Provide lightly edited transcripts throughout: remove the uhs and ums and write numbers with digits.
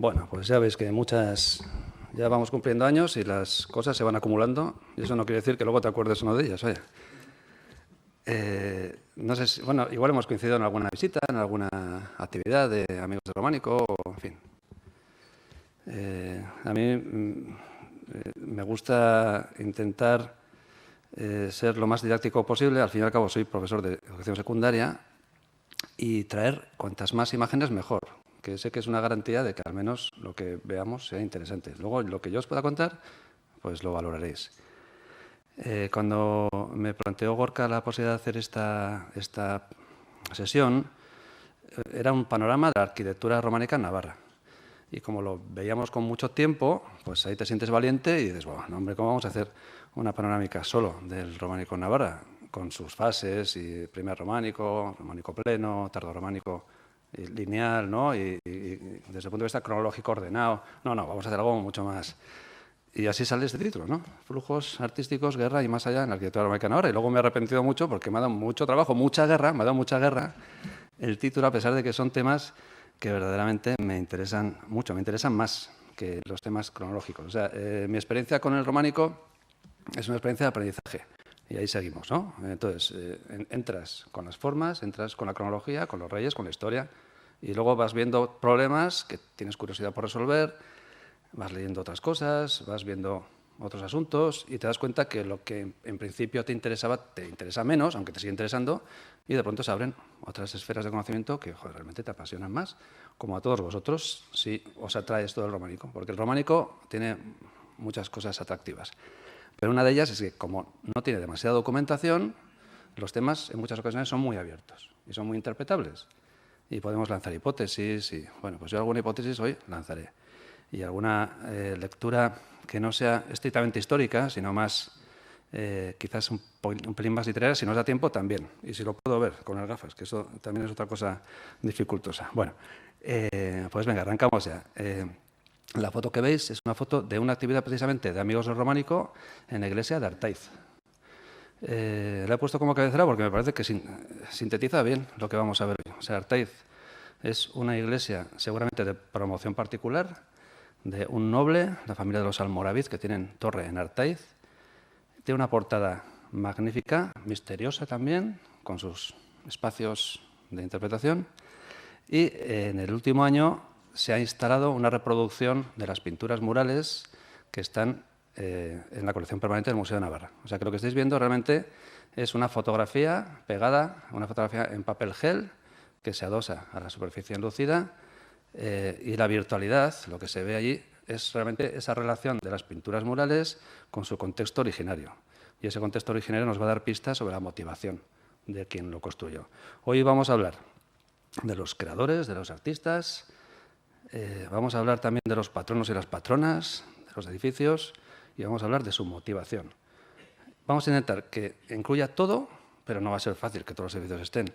Bueno, pues ya veis que ya vamos cumpliendo años y las cosas se van acumulando y eso no quiere decir que luego te acuerdes uno de ellas, oye. No sé si, bueno, igual hemos coincidido en alguna visita, en alguna actividad de amigos de Románico, o, en fin. A mí me gusta intentar ser lo más didáctico posible. Al fin y al cabo soy profesor de educación secundaria y traer cuantas más imágenes mejor, que sé que es una garantía de que al menos lo que veamos sea interesante. Luego, lo que yo os pueda contar, pues lo valoraréis. Cuando me planteó Gorka la posibilidad de hacer esta sesión, era un panorama de la arquitectura románica en Navarra. Y como lo veíamos con mucho tiempo, pues ahí te sientes valiente y dices, bueno, no, hombre, ¿cómo vamos a hacer una panorámica solo del románico en Navarra? Con sus fases, y primer románico, románico pleno, tardorrománico lineal, ¿no? Y desde el punto de vista cronológico ordenado. No, vamos a hacer algo mucho más. Y así sale este título, ¿no? Flujos artísticos, guerra y más allá en la arquitectura románica en Navarra. Y luego me he arrepentido mucho porque me ha dado mucho trabajo, mucha guerra, me ha dado mucha guerra el título, a pesar de que son temas que verdaderamente me interesan mucho, me interesan más que los temas cronológicos. O sea, mi experiencia con el románico es una experiencia de aprendizaje. Y ahí seguimos, ¿no? Entonces, entras con las formas, entras con la cronología, con los reyes, con la historia, y luego vas viendo problemas que tienes curiosidad por resolver, vas leyendo otras cosas, vas viendo otros asuntos y te das cuenta que lo que en principio te interesaba te interesa menos, aunque te sigue interesando, y de pronto se abren otras esferas de conocimiento que realmente te apasionan más, como a todos vosotros, si os atrae esto del románico, porque el románico tiene muchas cosas atractivas. Pero una de ellas es que, como no tiene demasiada documentación, los temas en muchas ocasiones son muy abiertos y son muy interpretables. Y podemos lanzar hipótesis y, bueno, pues yo alguna hipótesis hoy lanzaré. Y alguna lectura que no sea estrictamente histórica, sino más, quizás un pelín más literaria, si nos da tiempo, también. Y si lo puedo ver con las gafas, que eso también es otra cosa dificultosa. Bueno, pues venga, arrancamos ya. La foto que veis es una foto de una actividad precisamente de Amigos del Románico en la iglesia de Artaiz. La he puesto como cabecera porque me parece que sintetiza bien lo que vamos a ver hoy. O sea, Artaiz es una iglesia seguramente de promoción particular de un noble, la familia de los Almoravid, que tienen torre en Artaiz. Tiene una portada magnífica, misteriosa también, con sus espacios de interpretación. Y en el último año se ha instalado una reproducción de las pinturas murales que están en la colección permanente del Museo de Navarra. O sea que lo que estáis viendo realmente es una fotografía pegada, una fotografía en papel gel que se adosa a la superficie enlucida y la virtualidad, lo que se ve allí, es realmente esa relación de las pinturas murales con su contexto originario. Y ese contexto originario nos va a dar pistas sobre la motivación de quien lo construyó. Hoy vamos a hablar de los creadores, de los artistas. Vamos a hablar también de los patronos y las patronas, de los edificios, y vamos a hablar de su motivación. Vamos a intentar que incluya todo, pero no va a ser fácil que todos los edificios estén.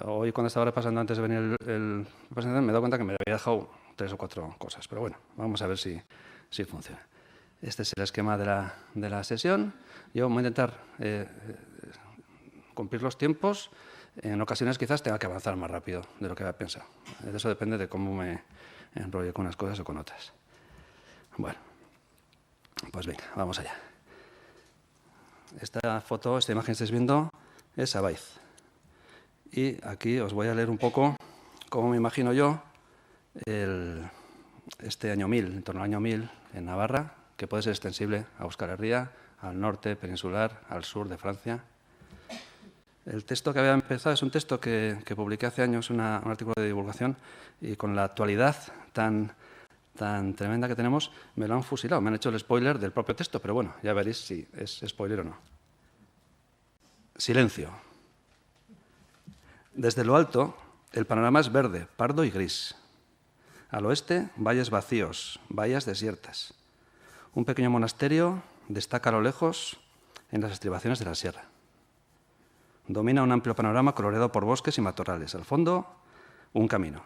Hoy, cuando estaba repasando antes de venir el presentación, me he dado cuenta que me había dejado 3 o 4 cosas, pero bueno, vamos a ver si funciona. Este es el esquema de la sesión. Yo voy a intentar cumplir los tiempos. En ocasiones quizás tenga que avanzar más rápido de lo que había pensado. Eso depende de cómo me enrollo con unas cosas o con otras. Bueno, pues venga, vamos allá. Esta imagen que estáis viendo es Abaiz. Y aquí os voy a leer un poco cómo me imagino yo este año 1000, en torno al año 1000 en Navarra, que puede ser extensible a Euskal Herria, al norte peninsular, al sur de Francia. El texto que había empezado es un texto que publiqué hace años, un artículo de divulgación, y con la actualidad tan tremenda que tenemos, me lo han fusilado. Me han hecho el spoiler del propio texto, pero bueno, ya veréis si es spoiler o no. Silencio. Desde lo alto, el panorama es verde, pardo y gris. Al oeste, valles vacíos, bahías desiertas. Un pequeño monasterio destaca a lo lejos en las estribaciones de la sierra. Domina un amplio panorama coloreado por bosques y matorrales. Al fondo, un camino.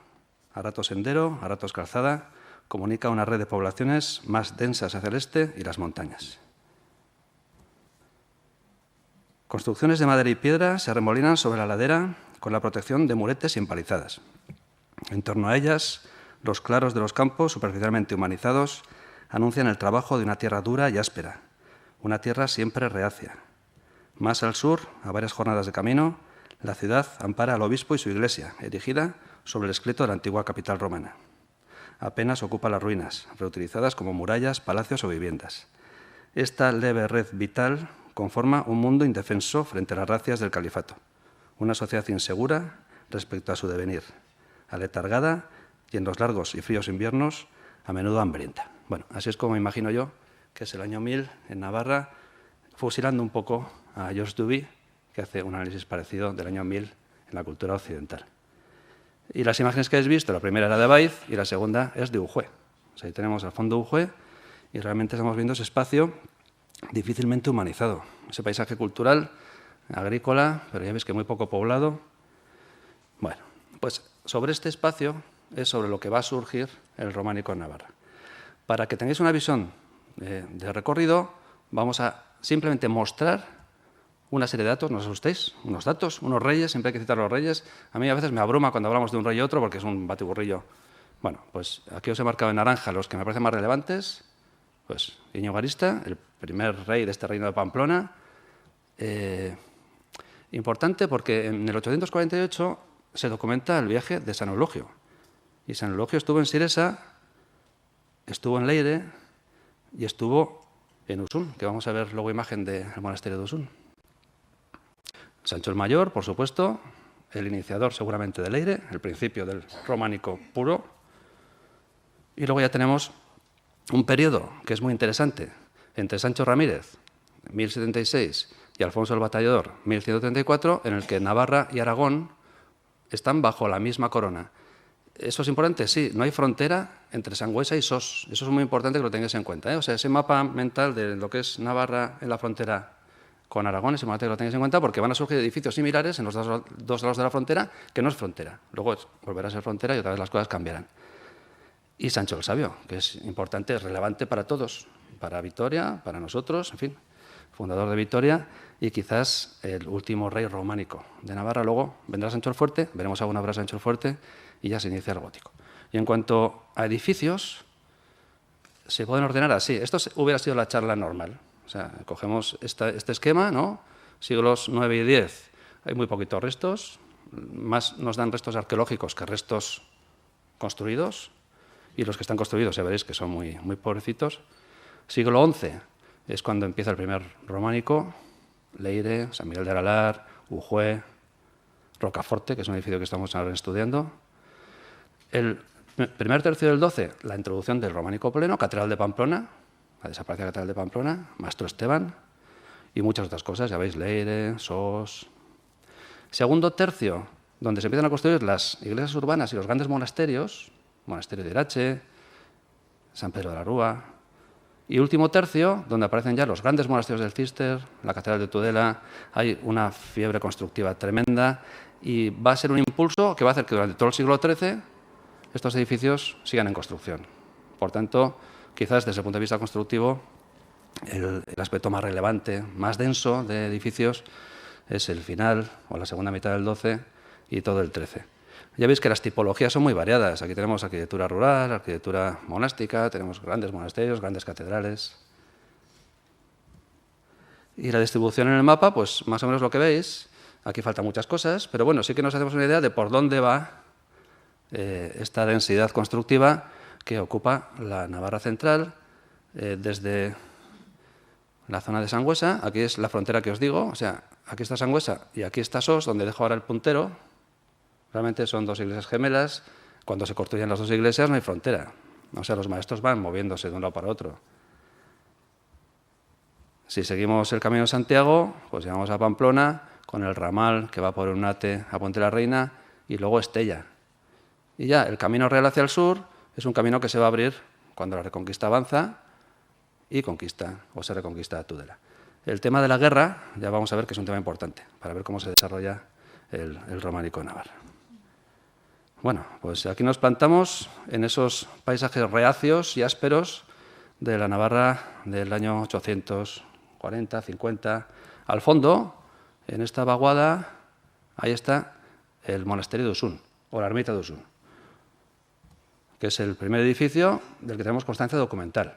A ratos sendero, a ratos calzada, comunica una red de poblaciones más densas hacia el este y las montañas. Construcciones de madera y piedra se arremolinan sobre la ladera con la protección de muretes y empalizadas. En torno a ellas, Los claros de los campos, superficialmente humanizados, anuncian el trabajo de una tierra dura y áspera, una tierra siempre reacia. Más al sur, a varias jornadas de camino, la ciudad ampara al obispo y su iglesia, erigida sobre el esqueleto de la antigua capital romana. Apenas ocupa las ruinas, reutilizadas como murallas, palacios o viviendas. Esta leve red vital conforma un mundo indefenso frente a las racias del califato, una sociedad insegura respecto a su devenir, aletargada y en los largos y fríos inviernos a menudo hambrienta. Bueno, así es como imagino yo que es el año 1000 en Navarra, fusilando un poco a George Duby, que hace un análisis parecido del año 1000 en la cultura occidental. Y las imágenes que habéis visto, la primera era de Baiz y la segunda es de Ujue. O sea, ahí tenemos al fondo Ujue y realmente estamos viendo ese espacio difícilmente humanizado, ese paisaje cultural, agrícola, pero ya veis que muy poco poblado. Bueno, pues sobre este espacio es sobre lo que va a surgir el románico en Navarra. Para que tengáis una visión de recorrido, vamos a simplemente mostrar una serie de datos, no os asustéis, unos datos, unos reyes, siempre hay que citar a los reyes. A mí a veces me abruma cuando hablamos de un rey y otro porque es un batiburrillo. Bueno, pues aquí os he marcado en naranja los que me parecen más relevantes. Pues Íñigo Arista, el primer rey de este reino de Pamplona. Importante porque en el 848 se documenta el viaje de San Eulogio. Y San Eulogio estuvo en Siresa, estuvo en Leire y estuvo en Usún, que vamos a ver luego imagen del monasterio de Usún. Sancho el Mayor, por supuesto, el iniciador seguramente de Leire, el principio del románico puro. Y luego ya tenemos un periodo que es muy interesante entre Sancho Ramírez, 1076, y Alfonso el Batallador, 1134, en el que Navarra y Aragón están bajo la misma corona. ¿Eso es importante? Sí, no hay frontera entre Sangüesa y Sos. Eso es muy importante que lo tengáis en cuenta, ¿eh? O sea, ese mapa mental de lo que es Navarra en la frontera con Aragón, es importante que lo tengáis en cuenta porque van a surgir edificios similares en los dos lados de la frontera, que no es frontera. Luego volverá a ser frontera y otra vez las cosas cambiarán. Y Sancho el Sabio, que es importante, es relevante para todos, para Vitoria, para nosotros, en fin, fundador de Vitoria y quizás el último rey románico de Navarra. Luego vendrá Sancho el Fuerte, veremos alguna obra de Sancho el Fuerte y ya se inicia el gótico. Y en cuanto a edificios, se pueden ordenar así. Esto hubiera sido la charla normal. O sea, cogemos este esquema, ¿no? Siglos 9 y 10, hay muy poquitos restos, más nos dan restos arqueológicos que restos construidos, y los que están construidos ya veréis que son muy, muy pobrecitos. Siglo XI es cuando empieza el primer románico, Leire, San Miguel de Aralar, Ujue, Rocaforte, que es un edificio que estamos ahora estudiando. El primer tercio del XII, la introducción del románico pleno, Catedral de Pamplona, la desaparecida Catedral de Pamplona, Maestro Esteban y muchas otras cosas, ya veis, Leire, Sos. Segundo tercio, donde se empiezan a construir las iglesias urbanas y los grandes monasterios, Monasterio de Irache, San Pedro de la Rúa. Y último tercio, donde aparecen ya los grandes monasterios del Císter, la Catedral de Tudela. Hay una fiebre constructiva tremenda y va a ser un impulso que va a hacer que durante todo el siglo XIII estos edificios sigan en construcción. Por tanto, quizás desde el punto de vista constructivo, el aspecto más relevante, más denso de edificios es el final o la segunda mitad del XII y todo el XIII. Ya veis que las tipologías son muy variadas. Aquí tenemos arquitectura rural, arquitectura monástica, tenemos grandes monasterios, grandes catedrales. Y la distribución en el mapa, pues más o menos lo que veis. Aquí faltan muchas cosas, pero bueno, sí que nos hacemos una idea de por dónde va esta densidad constructiva que ocupa la Navarra central, desde la zona de Sangüesa. Aquí es la frontera que os digo, o sea, aquí está Sangüesa y aquí está Sos, donde dejo ahora el puntero. Realmente son dos iglesias gemelas. Cuando se construyen las dos iglesias no hay frontera. O sea, los maestros van moviéndose de un lado para otro. Si seguimos el camino de Santiago, pues llegamos a Pamplona, con el ramal que va por Eunate a Puente la Reina y luego Estella. Y ya el camino real hacia el sur es un camino que se va a abrir cuando la Reconquista avanza y conquista o se reconquista Tudela. El tema de la guerra, ya vamos a ver que es un tema importante para ver cómo se desarrolla el románico en Navarra. Bueno, pues aquí nos plantamos en esos paisajes reacios y ásperos de la Navarra del año 840, 50. Al fondo, en esta vaguada, ahí está el monasterio de Usún, o la ermita de Usún. que es el primer edificio del que tenemos constancia documental.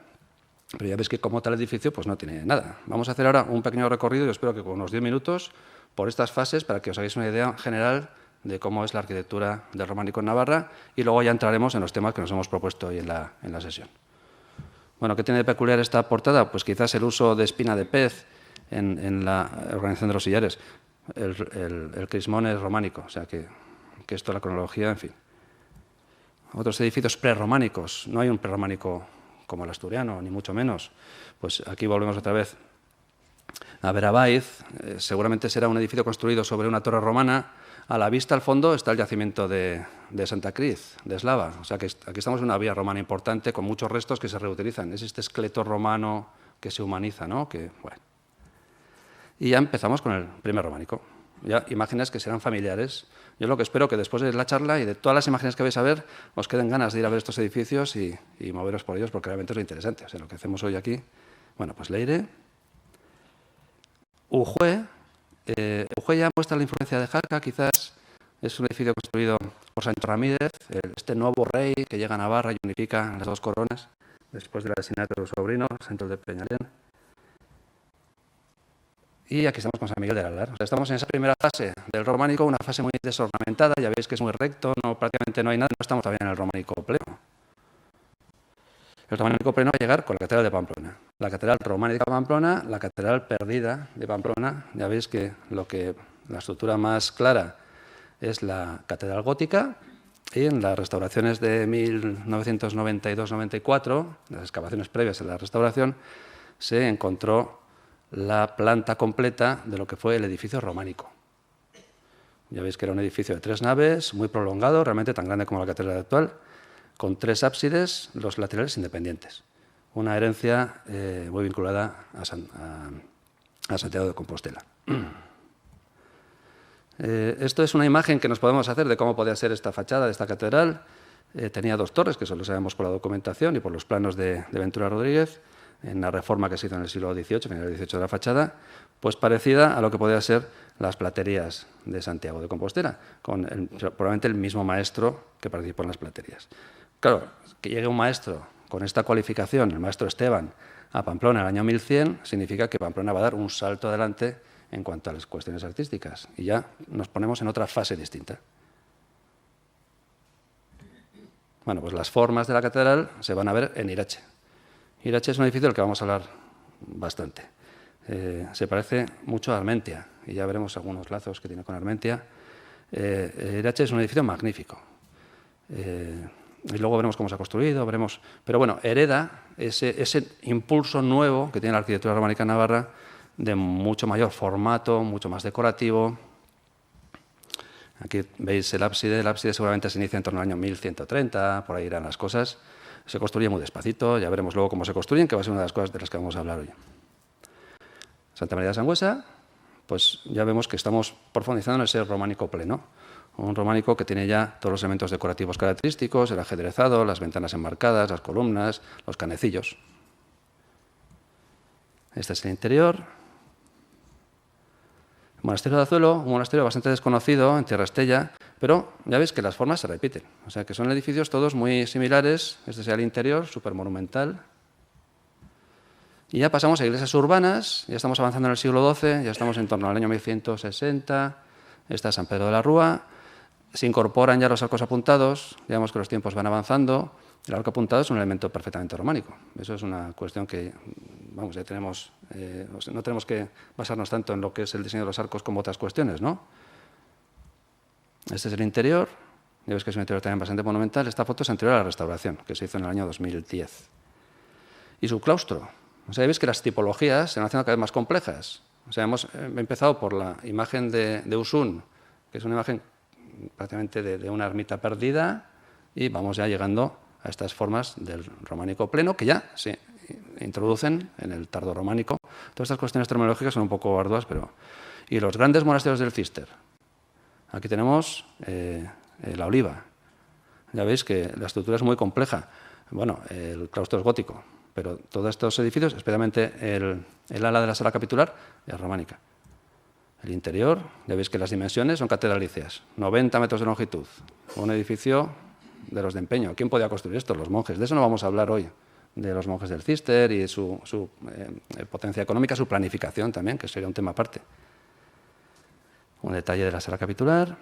Pero ya veis que como tal edificio pues no tiene nada. Vamos a hacer ahora un pequeño recorrido, yo espero que con unos 10 minutos, por estas fases para que os hagáis una idea general de cómo es la arquitectura del románico en Navarra y luego ya entraremos en los temas que nos hemos propuesto hoy en la sesión. Bueno, ¿qué tiene de peculiar esta portada? Pues quizás el uso de espina de pez en la organización de los sillares. El crismón es románico, o sea que esto, la cronología, en fin. Otros edificios prerrománicos, no hay un prerrománico como el asturiano, ni mucho menos. Pues aquí volvemos otra vez a Verabaiz. Seguramente será un edificio construido sobre una torre romana. A la vista, al fondo, está el yacimiento de Santa Cruz, de Eslava. O sea que aquí estamos en una vía romana importante con muchos restos que se reutilizan. Es este esqueleto romano que se humaniza, ¿no? Bueno. Y ya empezamos con el primer románico. Ya imágenes que serán familiares. Yo lo que espero que después de la charla y de todas las imágenes que vais a ver, os queden ganas de ir a ver estos edificios y moveros por ellos, porque realmente es lo interesante. O sea, lo que hacemos hoy aquí, bueno, pues Leire. Ujue. Ujue ya muestra la influencia de Jaca, quizás es un edificio construido por Sancho Ramírez, este nuevo rey que llega a Navarra y unifica las dos coronas después del asesinato de su sobrino, Sancho de Peñalén. Y aquí estamos con San Miguel del Alar. O sea, estamos en esa primera fase del románico, una fase muy desornamentada, ya veis que es muy recto, prácticamente no hay nada, no estamos todavía en el románico pleno. El románico pleno va a llegar con la Catedral de Pamplona. La Catedral románica de Pamplona, la Catedral perdida de Pamplona. Ya veis que la estructura más clara es la Catedral gótica y en las restauraciones de 1992-94, las excavaciones previas a la restauración, se encontró la planta completa de lo que fue el edificio románico. Ya veis que era un edificio de 3 naves, muy prolongado, realmente tan grande como la catedral actual, con 3 ábsides, los laterales independientes. Una herencia muy vinculada a Santiago de Compostela. Esto es una imagen que nos podemos hacer de cómo podía ser esta fachada de esta catedral. Tenía 2 torres, que eso lo sabemos por la documentación y por los planos de Ventura Rodríguez, en la reforma que se hizo en el siglo XVIII, final del XVIII de la fachada, pues parecida a lo que podían ser las platerías de Santiago de Compostela, con probablemente el mismo maestro que participó en las platerías. Claro, que llegue un maestro con esta cualificación, el maestro Esteban, a Pamplona en el año 1100, significa que Pamplona va a dar un salto adelante en cuanto a las cuestiones artísticas. Y ya nos ponemos en otra fase distinta. Bueno, pues las formas de la catedral se van a ver en Irache. Irache es un edificio del que vamos a hablar bastante. Se parece mucho a Armentia, y ya veremos algunos lazos que tiene con Armentia. Irache es un edificio magnífico. Y luego veremos cómo se ha construido, veremos. Pero bueno, hereda ese impulso nuevo que tiene la arquitectura románica navarra, de mucho mayor formato, mucho más decorativo. Aquí veis el ábside seguramente se inicia en torno al año 1130, por ahí irán las cosas. Se construye muy despacito, ya veremos luego cómo se construyen, que va a ser una de las cosas de las que vamos a hablar hoy. Santa María de Sangüesa, pues ya vemos que estamos profundizando en ese románico pleno. Un románico que tiene ya todos los elementos decorativos característicos, el ajedrezado, las ventanas enmarcadas, las columnas, los canecillos. Este es el interior. El monasterio de Azuelo, un monasterio bastante desconocido en Tierra Estella, pero ya veis que las formas se repiten. O sea, que son edificios todos muy similares. Este es el interior, súper monumental. Y ya pasamos a iglesias urbanas, ya estamos avanzando en el siglo XII, ya estamos en torno al año 1160. Esta es San Pedro de la Rúa. Se incorporan ya los arcos apuntados, ya vemos que los tiempos van avanzando. El arco apuntado es un elemento perfectamente románico. Eso es una cuestión que, vamos, ya tenemos, no tenemos que basarnos tanto en lo que es el diseño de los arcos como otras cuestiones, ¿no? Este es el interior. Ya ves que es un interior también bastante monumental. Esta foto es anterior a la restauración, que se hizo en el año 2010. Y su claustro. O sea, ya veis que las tipologías se van haciendo cada vez más complejas. O sea, hemos empezado por la imagen de Usun, que es una imagen prácticamente de una ermita perdida, y vamos ya llegando a estas formas del románico pleno, que ya se introducen en el tardo románico. Todas estas cuestiones terminológicas son un poco arduas, pero... Y los grandes monasterios del Cister. Aquí tenemos la Oliva. Ya veis que la estructura es muy compleja. Bueno, el claustro es gótico, pero todos estos edificios, especialmente el ala de la sala capitular, es románica. El interior, ya veis que las dimensiones son catedralíceas, 90 metros de longitud. Un edificio de los de empeño. ¿Quién podía construir esto? Los monjes. De eso no vamos a hablar hoy, de los monjes del Císter y su potencia económica, su planificación también, que sería un tema aparte. Un detalle de la sala capitular.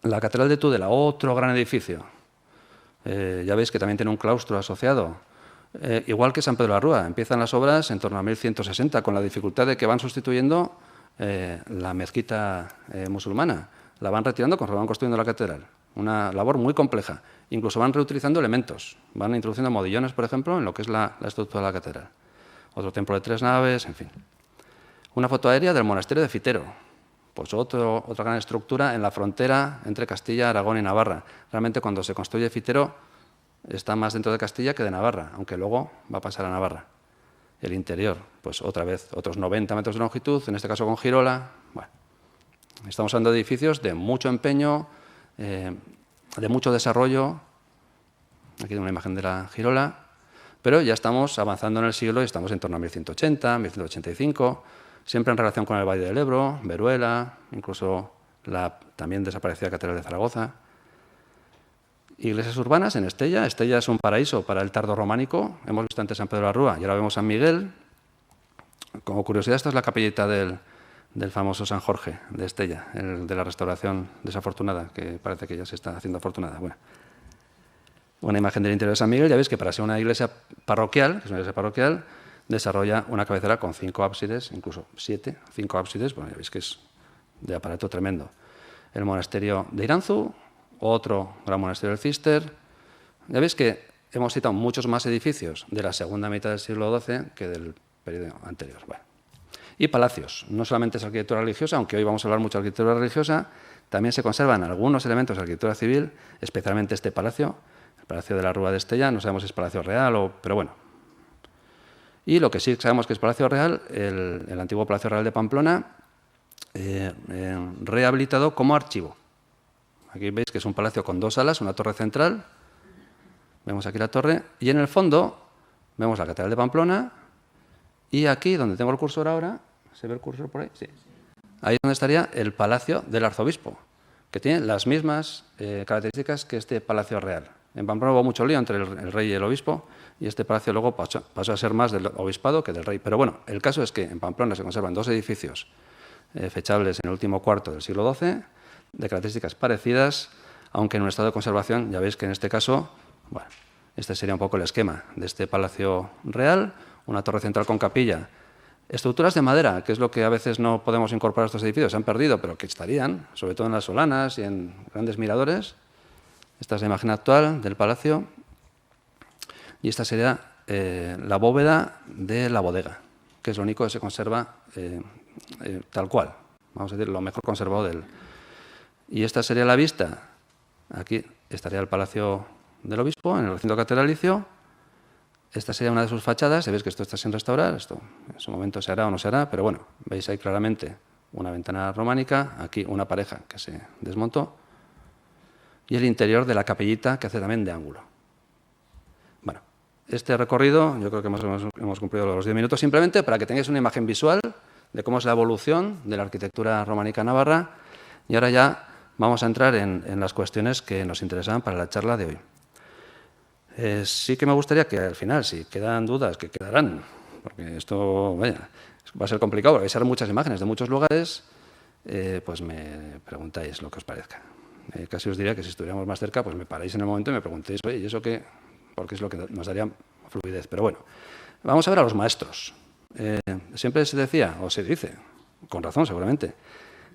La Catedral de Tudela, otro gran edificio. Ya veis que también tiene un claustro asociado. Igual que San Pedro de la Rúa, empiezan las obras en torno a 1160, con la dificultad de que van sustituyendo la mezquita musulmana. La van retirando conforme van construyendo la catedral. Una labor muy compleja. Incluso van reutilizando elementos. Van introduciendo modillones, por ejemplo, en lo que es la estructura de la catedral. Otro templo de 3 naves, en fin. Una foto aérea del monasterio de Fitero. Pues otra gran estructura en la frontera entre Castilla, Aragón y Navarra. Realmente cuando se construye Fitero está más dentro de Castilla que de Navarra, aunque luego va a pasar a Navarra. El interior, pues otra vez, otros 90 metros de longitud, en este caso con girola. Bueno, estamos hablando de edificios de mucho empeño, de mucho desarrollo. Aquí hay una imagen de la girola. Pero ya estamos avanzando en el siglo y estamos en torno a 1180, 1185, siempre en relación con el Valle del Ebro, Veruela, incluso la también desaparecida Catedral de Zaragoza. Iglesias urbanas en Estella. Estella es un paraíso para el tardo románico. Hemos visto antes San Pedro de la Rúa y ahora vemos San Miguel. Como curiosidad, esta es la capillita del famoso San Jorge de Estella, el de la restauración desafortunada, que parece que ya se está haciendo afortunada. Bueno, una imagen del interior de San Miguel. Ya veis que para ser una iglesia parroquial, que es una iglesia parroquial, desarrolla una cabecera con 5 ábsides, incluso 7, 5 ábsides. Bueno, ya veis que es de aparato tremendo. El monasterio de Iranzu, otro gran monasterio del Císter. Ya veis que hemos citado muchos más edificios de la segunda mitad del siglo XII que del periodo anterior. Bueno. Y palacios. No solamente es arquitectura religiosa, aunque hoy vamos a hablar mucho de arquitectura religiosa, también se conservan algunos elementos de arquitectura civil, especialmente este palacio, el Palacio de la Rúa de Estella. No sabemos si es Palacio Real, pero bueno. Y lo que sí sabemos que es Palacio Real, el antiguo Palacio Real de Pamplona, rehabilitado como archivo. Aquí veis que es un palacio con 2 salas, una torre central. Vemos aquí la torre. Y en el fondo vemos la Catedral de Pamplona. Y aquí, donde tengo el cursor ahora, ¿se ve el cursor por ahí? Sí. Ahí es donde estaría el Palacio del Arzobispo, que tiene las mismas características que este Palacio Real. En Pamplona hubo mucho lío entre el rey y el obispo, y este palacio luego pasó a ser más del obispado que del rey. Pero bueno, el caso es que en Pamplona se conservan 2 edificios fechables en el último cuarto del siglo XII, de características parecidas, aunque en un estado de conservación, ya veis que en este caso, bueno, este sería un poco el esquema de este Palacio Real, una torre central con capilla, estructuras de madera, que es lo que a veces no podemos incorporar a estos edificios, se han perdido, pero que estarían, sobre todo en las solanas y en grandes miradores. Esta es la imagen actual del palacio, y esta sería la bóveda de la bodega, que es lo único que se conserva tal cual, vamos a decir, lo mejor conservado del... Y esta sería la vista. Aquí estaría el Palacio del Obispo, en el recinto catedralicio. Esta sería una de sus fachadas. Veis que esto está sin restaurar. Esto en su momento se hará o no se hará, pero bueno, veis ahí claramente una ventana románica. Aquí una pareja que se desmontó. Y el interior de la capellita, que hace también de ángulo. Bueno, este recorrido, yo creo que hemos cumplido los 10 minutos, simplemente para que tengáis una imagen visual de cómo es la evolución de la arquitectura románica navarra. Y ahora ya vamos a entrar en las cuestiones que nos interesaban para la charla de hoy. Sí que me gustaría que al final, si quedan dudas, que quedarán, porque esto vaya, va a ser complicado, porque vais a ver muchas imágenes de muchos lugares, pues me preguntáis lo que os parezca. Casi os diría que si estuviéramos más cerca, pues me paráis en el momento y me preguntéis, oye, ¿y eso qué? Porque es lo que nos daría fluidez. Pero bueno, vamos a ver a los maestros. Siempre se decía, o se dice, con razón seguramente,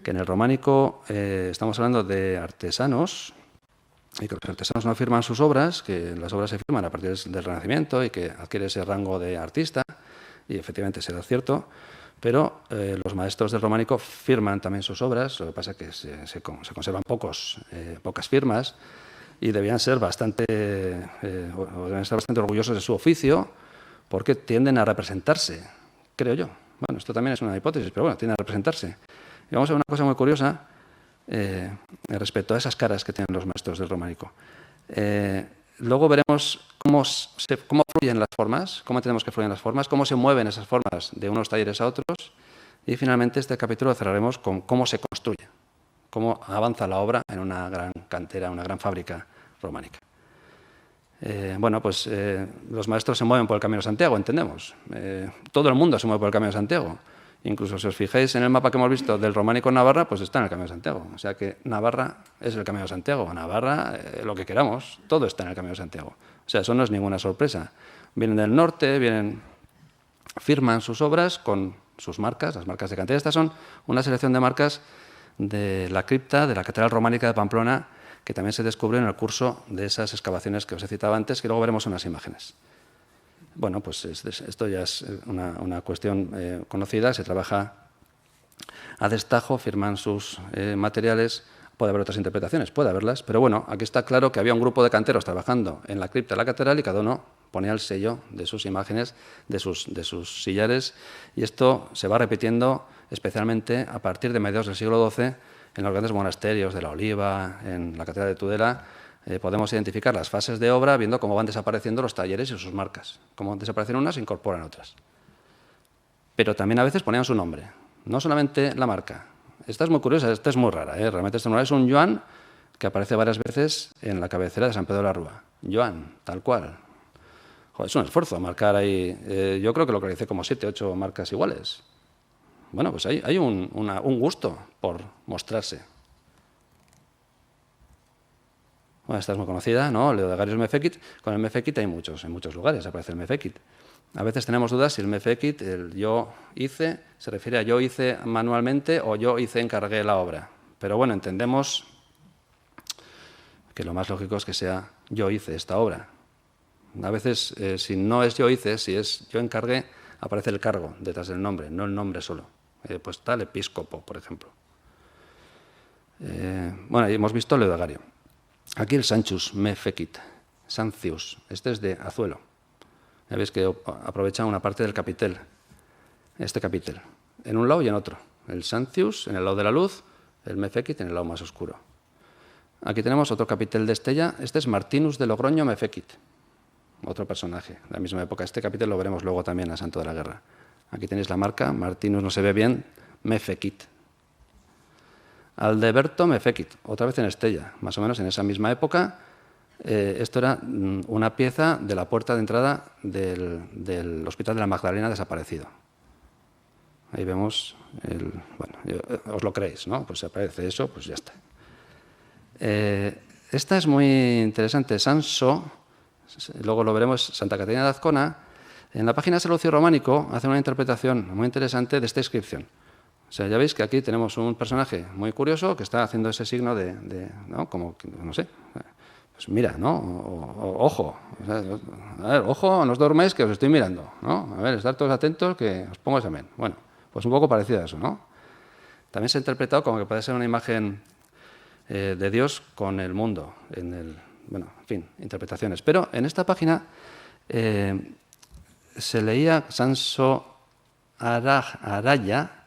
que en el románico estamos hablando de artesanos y que los artesanos no firman sus obras, que las obras se firman a partir del Renacimiento y que adquiere ese rango de artista, y efectivamente será cierto, pero los maestros del románico firman también sus obras. Lo que pasa es que se conservan pocas firmas y debían ser bastante orgullosos de su oficio, porque tienden a representarse, creo yo. Bueno, esto también es una hipótesis, pero bueno, tienden a representarse. Y vamos a ver una cosa muy curiosa respecto a esas caras que tienen los maestros del románico. Luego veremos cómo fluyen las formas, cómo tenemos que fluir las formas, cómo se mueven esas formas de unos talleres a otros. Y finalmente este capítulo cerraremos con cómo se construye, cómo avanza la obra en una gran cantera, una gran fábrica románica. Bueno, pues los maestros se mueven por el Camino de Santiago, entendemos. Todo el mundo se mueve por el Camino de Santiago. Incluso si os fijáis en el mapa que hemos visto del románico en Navarra, pues está en el Camino de Santiago. O sea que Navarra es el Camino de Santiago. Navarra, lo que queramos, todo está en el Camino de Santiago. O sea, eso no es ninguna sorpresa. Vienen del norte, firman sus obras con sus marcas, las marcas de cantera. Estas son una selección de marcas de la cripta de la Catedral Románica de Pamplona, que también se descubrió en el curso de esas excavaciones que os he citado antes, que luego veremos unas imágenes. Bueno, pues esto ya es una cuestión conocida, se trabaja a destajo, firman sus materiales, puede haber otras interpretaciones, puede haberlas, pero bueno, aquí está claro que había un grupo de canteros trabajando en la cripta de la catedral y cada uno ponía el sello de sus imágenes, de sus sillares, y esto se va repitiendo especialmente a partir de mediados del siglo XII en los grandes monasterios de la Oliva, en la catedral de Tudela. Podemos identificar las fases de obra viendo cómo van desapareciendo los talleres y sus marcas. Cómo desaparecen unas, se incorporan otras. Pero también a veces ponían su nombre, no solamente la marca. Esta es muy curiosa, esta es muy rara. Realmente esta no es un Joan que aparece varias veces en la cabecera de San Pedro de la Rúa. Joan, tal cual. Joder, es un esfuerzo marcar ahí. Yo creo que localicé como 7, 8 marcas iguales. Bueno, pues hay un gusto por mostrarse. Bueno, esta es muy conocida, ¿no? Leodegarius Mefekit. Con el Mefekit hay en muchos lugares aparece el Mefekit. A veces tenemos dudas si el Mefekit, el yo hice, se refiere a yo hice manualmente o yo encargué la obra. Pero bueno, entendemos que lo más lógico es que sea yo hice esta obra. A veces, si no es yo hice, si es yo encargué, aparece el cargo detrás del nombre, no el nombre solo. Pues tal episcopo, por ejemplo. Bueno, ahí hemos visto Leodegario. Aquí el Sanchus Mefekit, Sancius, este es de Azuelo. Ya veis que aprovecha una parte del capitel, este capitel, en un lado y en otro. El Sancius en el lado de la luz, el Mefekit en el lado más oscuro. Aquí tenemos otro capitel de Estella, este es Martinus de Logroño Mefekit, otro personaje de la misma época. Este capitel lo veremos luego también en Santo de la Guerra. Aquí tenéis la marca, Martinus no se ve bien, Mefekit. Aldeberto Mefekit, otra vez en Estella, más o menos en esa misma época. Esto era una pieza de la puerta de entrada del Hospital de la Magdalena desaparecido. Ahí vemos, os lo creéis, ¿no? Pues si aparece eso, pues ya está. Esta es muy interesante, Sanso, luego lo veremos, Santa Catarina de Azcona. En la página Salucio Románico hace una interpretación muy interesante de esta inscripción. O sea, ya veis que aquí tenemos un personaje muy curioso que está haciendo ese signo ¿no? Como, no sé, pues mira, ¿no? O ojo. O sea, a ver, ojo, no os dorméis que os estoy mirando, ¿no? A ver, estar todos atentos que os pongo examen. Bueno, pues un poco parecido a eso, ¿no? También se ha interpretado como que puede ser una imagen de Dios con el mundo, bueno, en fin, interpretaciones. Pero en esta página se leía Sanso Araya,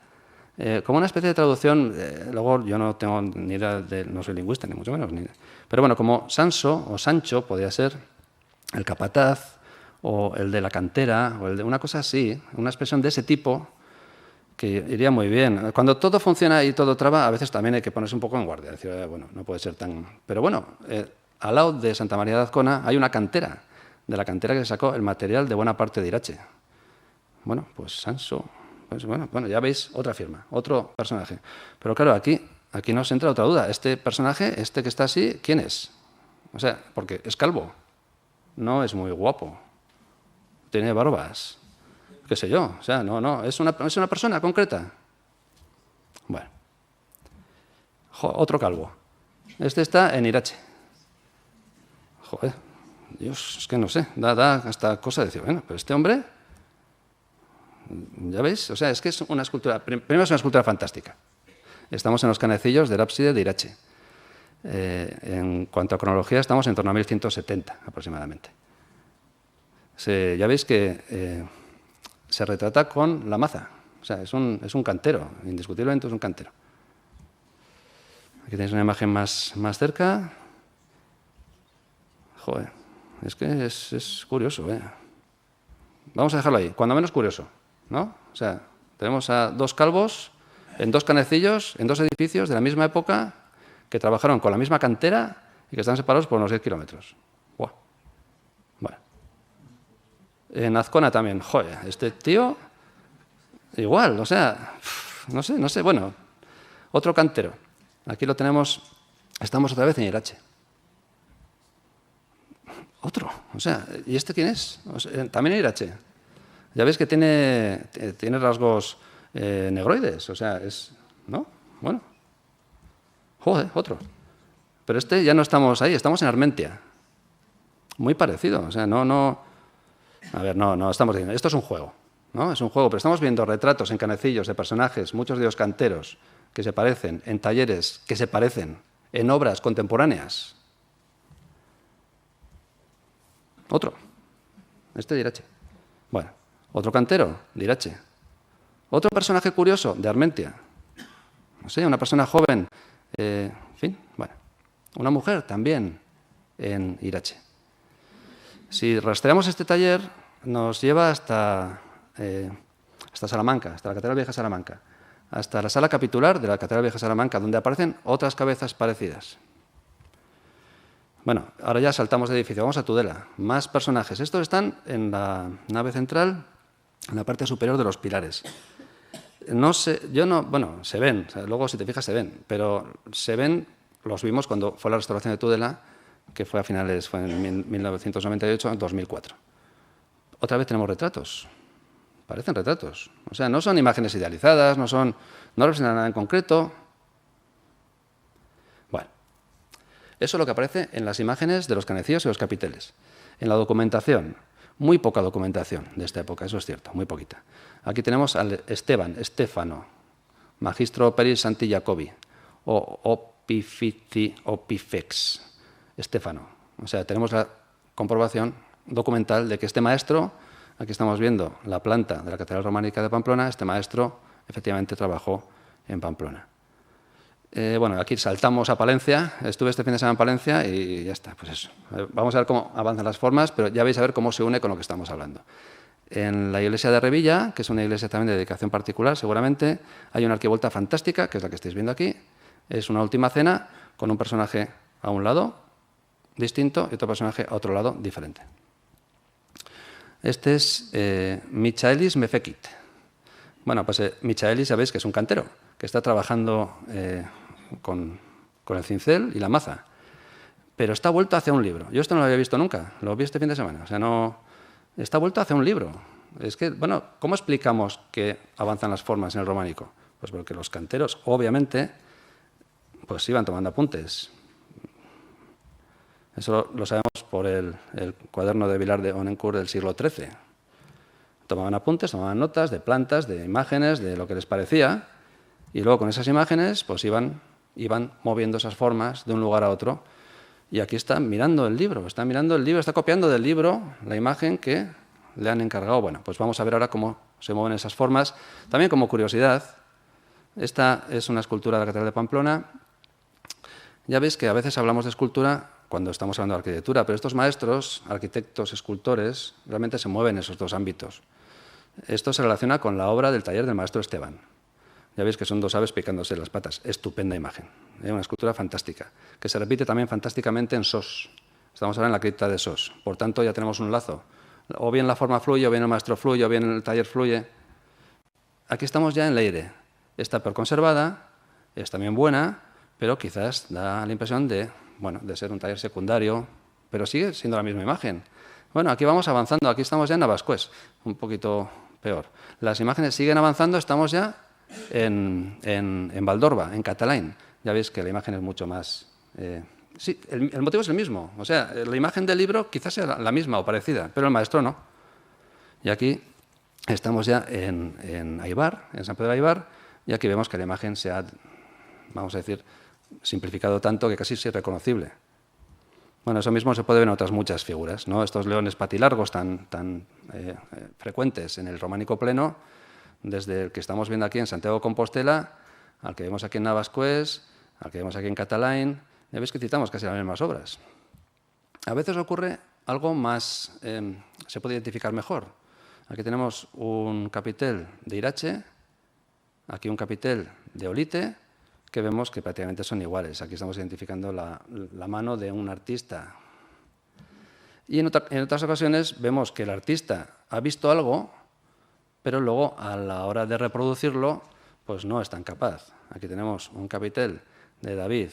como una especie de traducción, luego yo no tengo ni idea, no soy lingüista, ni mucho menos. Pero bueno, como Sanso o Sancho podía ser el capataz o el de la cantera o el de una cosa así, una expresión de ese tipo que iría muy bien. Cuando todo funciona y todo traba, a veces también hay que ponerse un poco en guardia, decir, bueno, no puede ser tan... Pero bueno, al lado de Santa María de Azcona hay una cantera, de la cantera que se sacó el material de buena parte de Irache. Bueno, pues Sanso... Pues bueno, ya veis otra firma, otro personaje. Pero claro, aquí nos entra otra duda. Este personaje, este que está así, ¿quién es? O sea, porque es calvo, no es muy guapo, tiene barbas, qué sé yo. O sea, no, es una persona concreta. Bueno, otro calvo. Este está en Irache. Joder, Dios, es que no sé, da hasta cosa de decir, bueno, pero este hombre... ¿Ya veis? O sea, es que es una escultura... Primero es una escultura fantástica. Estamos en los canecillos del ábside de Irache. En cuanto a cronología, estamos en torno a 1170 aproximadamente. Ya veis que se retrata con la maza. O sea, es un cantero, indiscutiblemente es un cantero. Aquí tenéis una imagen más cerca. Joder, es que es curioso, ¿eh? Vamos a dejarlo ahí, cuando menos curioso, ¿no? O sea, tenemos a dos calvos en dos canecillos, en dos edificios de la misma época, que trabajaron con la misma cantera y que están separados por unos 10 kilómetros. Buah. Bueno. En Azcona también, joder, este tío, igual, o sea, no sé, bueno, otro cantero. Aquí lo tenemos, estamos otra vez en Irache. Otro, o sea, ¿y este quién es? O sea, también en Irache. Ya ves que tiene rasgos negroides, o sea, es, ¿no? Bueno, joder, otro. Pero este ya no estamos ahí, estamos en Armentia. Muy parecido, o sea, a ver, no, estamos diciendo, esto es un juego, ¿no? Es un juego, pero estamos viendo retratos en canecillos de personajes, muchos de ellos canteros, que se parecen, en talleres que se parecen, en obras contemporáneas. Otro, este de Irache. Bueno, otro cantero de Irache. Otro personaje curioso de Armentia. No sé, una persona joven, en fin, bueno. Una mujer también en Irache. Si rastreamos este taller, nos lleva hasta Salamanca, hasta la Catedral Vieja de Salamanca, hasta la sala capitular de la Catedral Vieja de Salamanca, donde aparecen otras cabezas parecidas. Bueno, ahora ya saltamos de edificio, vamos a Tudela. Más personajes. Estos están en la nave central, en la parte superior de los pilares. No sé, bueno, se ven, o sea, luego si te fijas se ven, pero se ven, los vimos cuando fue la restauración de Tudela, que fue en 1998, 2004. Otra vez tenemos retratos, parecen retratos. O sea, no son imágenes idealizadas, no representan nada en concreto. Bueno, eso es lo que aparece en las imágenes de los canecillos y los capiteles. En la documentación, muy poca documentación de esta época, eso es cierto, muy poquita. Aquí tenemos al Stefano, Magistro Peris Santi Jacobi, o Opifex, Stefano. O sea, tenemos la comprobación documental de que este maestro, aquí estamos viendo la planta de la Catedral Románica de Pamplona, este maestro efectivamente trabajó en Pamplona. Bueno, aquí saltamos a Palencia. Estuve este fin de semana en Palencia y ya está, pues eso. Vamos a ver cómo avanzan las formas, pero ya vais a ver cómo se une con lo que estamos hablando. En la iglesia de Revilla, que es una iglesia también de dedicación particular, seguramente, hay una arquivolta fantástica, que es la que estáis viendo aquí. Es una última cena con un personaje a un lado distinto y otro personaje a otro lado diferente. Este es Michaelis Mefekit. Bueno, pues Michaelis, sabéis que es un cantero, que está trabajando con el cincel y la maza, pero está vuelto hacia un libro. Yo esto no lo había visto nunca, lo vi este fin de semana. O sea, está vuelto hacia un libro. Es que, bueno, ¿cómo explicamos que avanzan las formas en el románico? Pues porque los canteros, obviamente, pues iban tomando apuntes. Eso lo sabemos por el cuaderno de Vilar de Onencourt del siglo XIII. Tomaban apuntes, tomaban notas de plantas, de imágenes, de lo que les parecía, y luego con esas imágenes pues iban moviendo esas formas de un lugar a otro. Y aquí está mirando el libro, está copiando del libro la imagen que le han encargado. Bueno, pues vamos a ver ahora cómo se mueven esas formas. También como curiosidad, esta es una escultura de la Catedral de Pamplona. Ya veis que a veces hablamos de escultura cuando estamos hablando de arquitectura, pero estos maestros, arquitectos, escultores, realmente se mueven en esos dos ámbitos. Esto se relaciona con la obra del taller del maestro Esteban. Ya veis que son dos aves picándose las patas. Estupenda imagen. Una escultura fantástica, que se repite también fantásticamente en Sos. Estamos ahora en la cripta de Sos. Por tanto, ya tenemos un lazo. O bien la forma fluye, o bien el maestro fluye, o bien el taller fluye. Aquí estamos ya en Leire. Está peor conservada, es también buena, pero quizás da la impresión de ser un taller secundario, pero sigue siendo la misma imagen. Bueno, aquí vamos avanzando, aquí estamos ya en Navascués, un poquito peor. Las imágenes siguen avanzando, estamos ya en Valdorba, en Catalain. Ya veis que la imagen es mucho más... sí, el motivo es el mismo. O sea, la imagen del libro quizás sea la misma o parecida, pero el maestro no. Y aquí estamos ya en Aibar, en San Pedro de Aibar, y aquí vemos que la imagen se ha, vamos a decir, simplificado tanto que casi es irreconocible. Bueno, eso mismo se puede ver en otras muchas figuras, ¿no? Estos leones patilargos tan frecuentes en el románico pleno, desde el que estamos viendo aquí en Santiago de Compostela, al que vemos aquí en Navascués, al que vemos aquí en Catalain, ya veis que citamos casi las mismas obras. A veces ocurre algo más, se puede identificar mejor. Aquí tenemos un capitel de Irache, aquí un capitel de Olite, que vemos que prácticamente son iguales. Aquí estamos identificando la mano de un artista. Y en otras ocasiones vemos que el artista ha visto algo, pero luego a la hora de reproducirlo, pues no es tan capaz. Aquí tenemos un capitel de David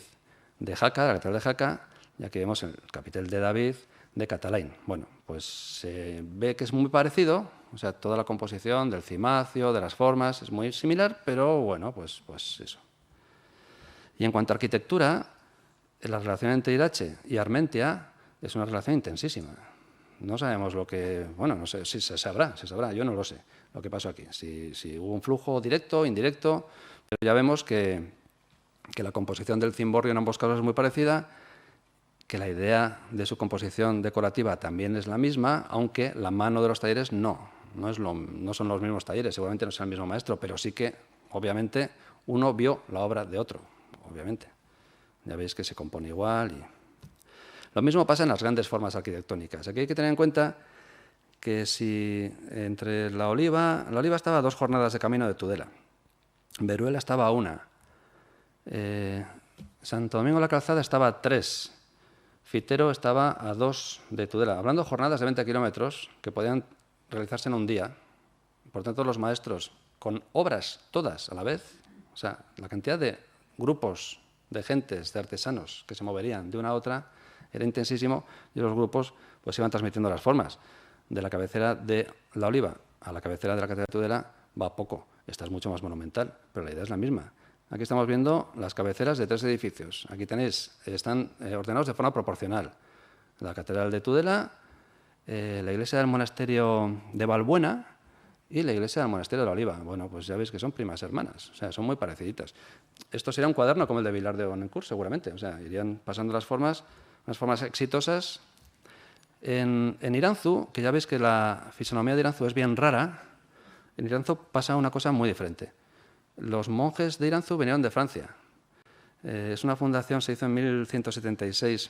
de Jaca, la catedral de Jaca, y aquí vemos el capitel de David de Catalain. Bueno, pues se ve que es muy parecido, o sea, toda la composición del cimacio, de las formas, es muy similar, pero bueno, pues eso. Y en cuanto a arquitectura, la relación entre Irache y Armentia es una relación intensísima. No sabemos lo que... Bueno, no sé si se sabrá, yo no lo sé lo que pasó aquí. Si hubo un flujo directo, indirecto, pero ya vemos que la composición del cimborrio en ambos casos es muy parecida, que la idea de su composición decorativa también es la misma, aunque la mano de los talleres no son los mismos talleres, seguramente no es el mismo maestro, pero sí que, obviamente, uno vio la obra de otro, obviamente. Ya veis que se compone igual. Lo mismo pasa en las grandes formas arquitectónicas. Aquí hay que tener en cuenta que si entre la oliva estaba a 2 jornadas de camino de Tudela, Veruela estaba a 1, Santo Domingo de la Calzada estaba a 3, Fitero estaba a 2 de Tudela. Hablando de jornadas de 20 kilómetros que podían realizarse en un día, por tanto los maestros con obras todas a la vez, o sea, la cantidad de grupos de gentes, de artesanos que se moverían de una a otra era intensísimo, y los grupos pues iban transmitiendo las formas. De la cabecera de la Oliva a la cabecera de la Catedral de Tudela va poco. Esta es mucho más monumental, pero la idea es la misma. Aquí estamos viendo las cabeceras de 3 edificios. Aquí tenéis, están ordenados de forma proporcional. La Catedral de Tudela, la iglesia del monasterio de Valbuena y la iglesia del monasterio de la Oliva. Bueno, pues ya veis que son primas hermanas, o sea, son muy pareciditas. Esto sería un cuaderno como el de Vilar de Bonencourt, seguramente. O sea, irían pasando las formas, unas formas exitosas. En Iranzu, que ya veis que la fisonomía de Iranzu es bien rara, en Iranzu pasa una cosa muy diferente. Los monjes de Iranzu vinieron de Francia. Es una fundación, se hizo en 1176.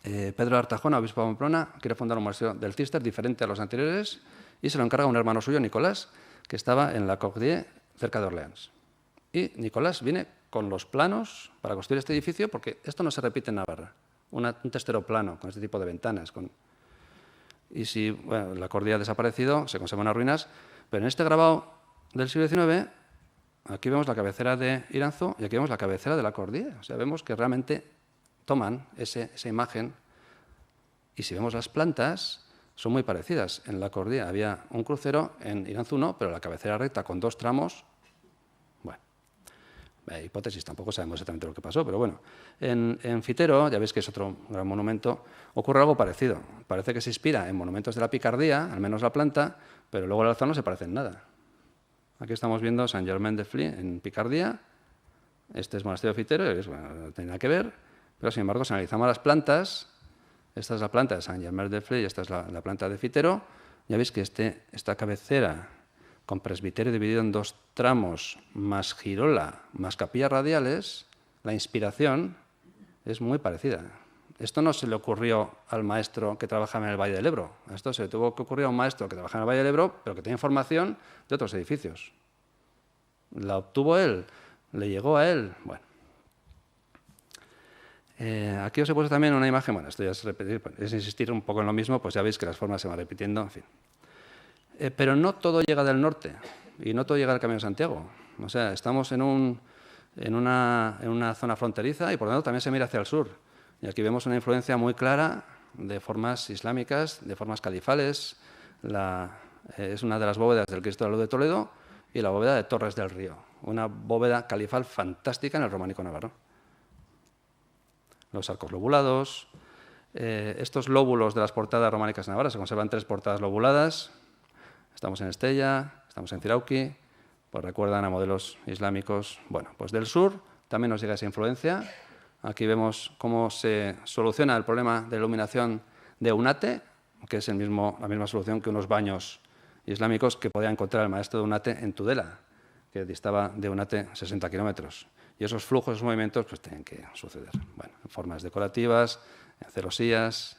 Pedro Artajona, obispo de Pamplona, quiere fundar un monasterio del Císter diferente a los anteriores y se lo encarga a un hermano suyo, Nicolás, que estaba en la Cordier, cerca de Orleans. Y Nicolás viene con los planos para construir este edificio, porque esto no se repite en Navarra. Un testero plano, con este tipo de ventanas. Y si la Cordier ha desaparecido, se conservan las ruinas, pero en este grabado del siglo XIX, aquí vemos la cabecera de Iranzu y aquí vemos la cabecera de la Cordier. O sea, vemos que realmente toman esa imagen, y si vemos las plantas, son muy parecidas. En la Cordier había un crucero, en Iranzu no, pero la cabecera recta con 2 tramos. Bueno, hipótesis, tampoco sabemos exactamente lo que pasó, pero bueno. En Fitero, ya veis que es otro gran monumento, ocurre algo parecido. Parece que se inspira en monumentos de la Picardía, al menos la planta, pero luego el alzado no se parece en nada. Aquí estamos viendo Saint-Germain-des-Flies en Picardía. Este es Monasterio de Fitero, bueno, no tiene nada que ver, pero sin embargo, si analizamos las plantas, esta es la planta de Saint-Germain-des-Flies y esta es la planta de Fitero, ya veis que esta cabecera con presbiterio dividido en 2 tramos, más girola, más capillas radiales, la inspiración es muy parecida. Esto no se le ocurrió al maestro que trabajaba en el Valle del Ebro. Esto se le tuvo que ocurrir a un maestro que trabajaba en el Valle del Ebro, pero que tenía información de otros edificios. La obtuvo él, le llegó a él. Bueno. Aquí os he puesto también una imagen. Bueno, esto ya es repetir, es insistir un poco en lo mismo, pues ya veis que las formas se van repitiendo, en fin. Pero no todo llega del norte y no todo llega del Camino de Santiago. O sea, estamos en una zona fronteriza y por lo tanto también se mira hacia el sur. Y aquí vemos una influencia muy clara de formas islámicas, de formas califales. Es una de las bóvedas del Cristo de la Luz de Toledo y la bóveda de Torres del Río. Una bóveda califal fantástica en el románico navarro. Los arcos lobulados. Estos lóbulos de las portadas románicas navarras, se conservan 3 portadas lobuladas. Estamos en Estella, estamos en Cirauqui, pues recuerdan a modelos islámicos. Bueno, pues del sur también nos llega esa influencia. Aquí vemos cómo se soluciona el problema de iluminación de Eunate, que es la misma solución que unos baños islámicos que podía encontrar el maestro de Eunate en Tudela, que distaba de Eunate 60 kilómetros. Y esos flujos, esos movimientos, pues tienen que suceder. Bueno, en formas decorativas, en celosías.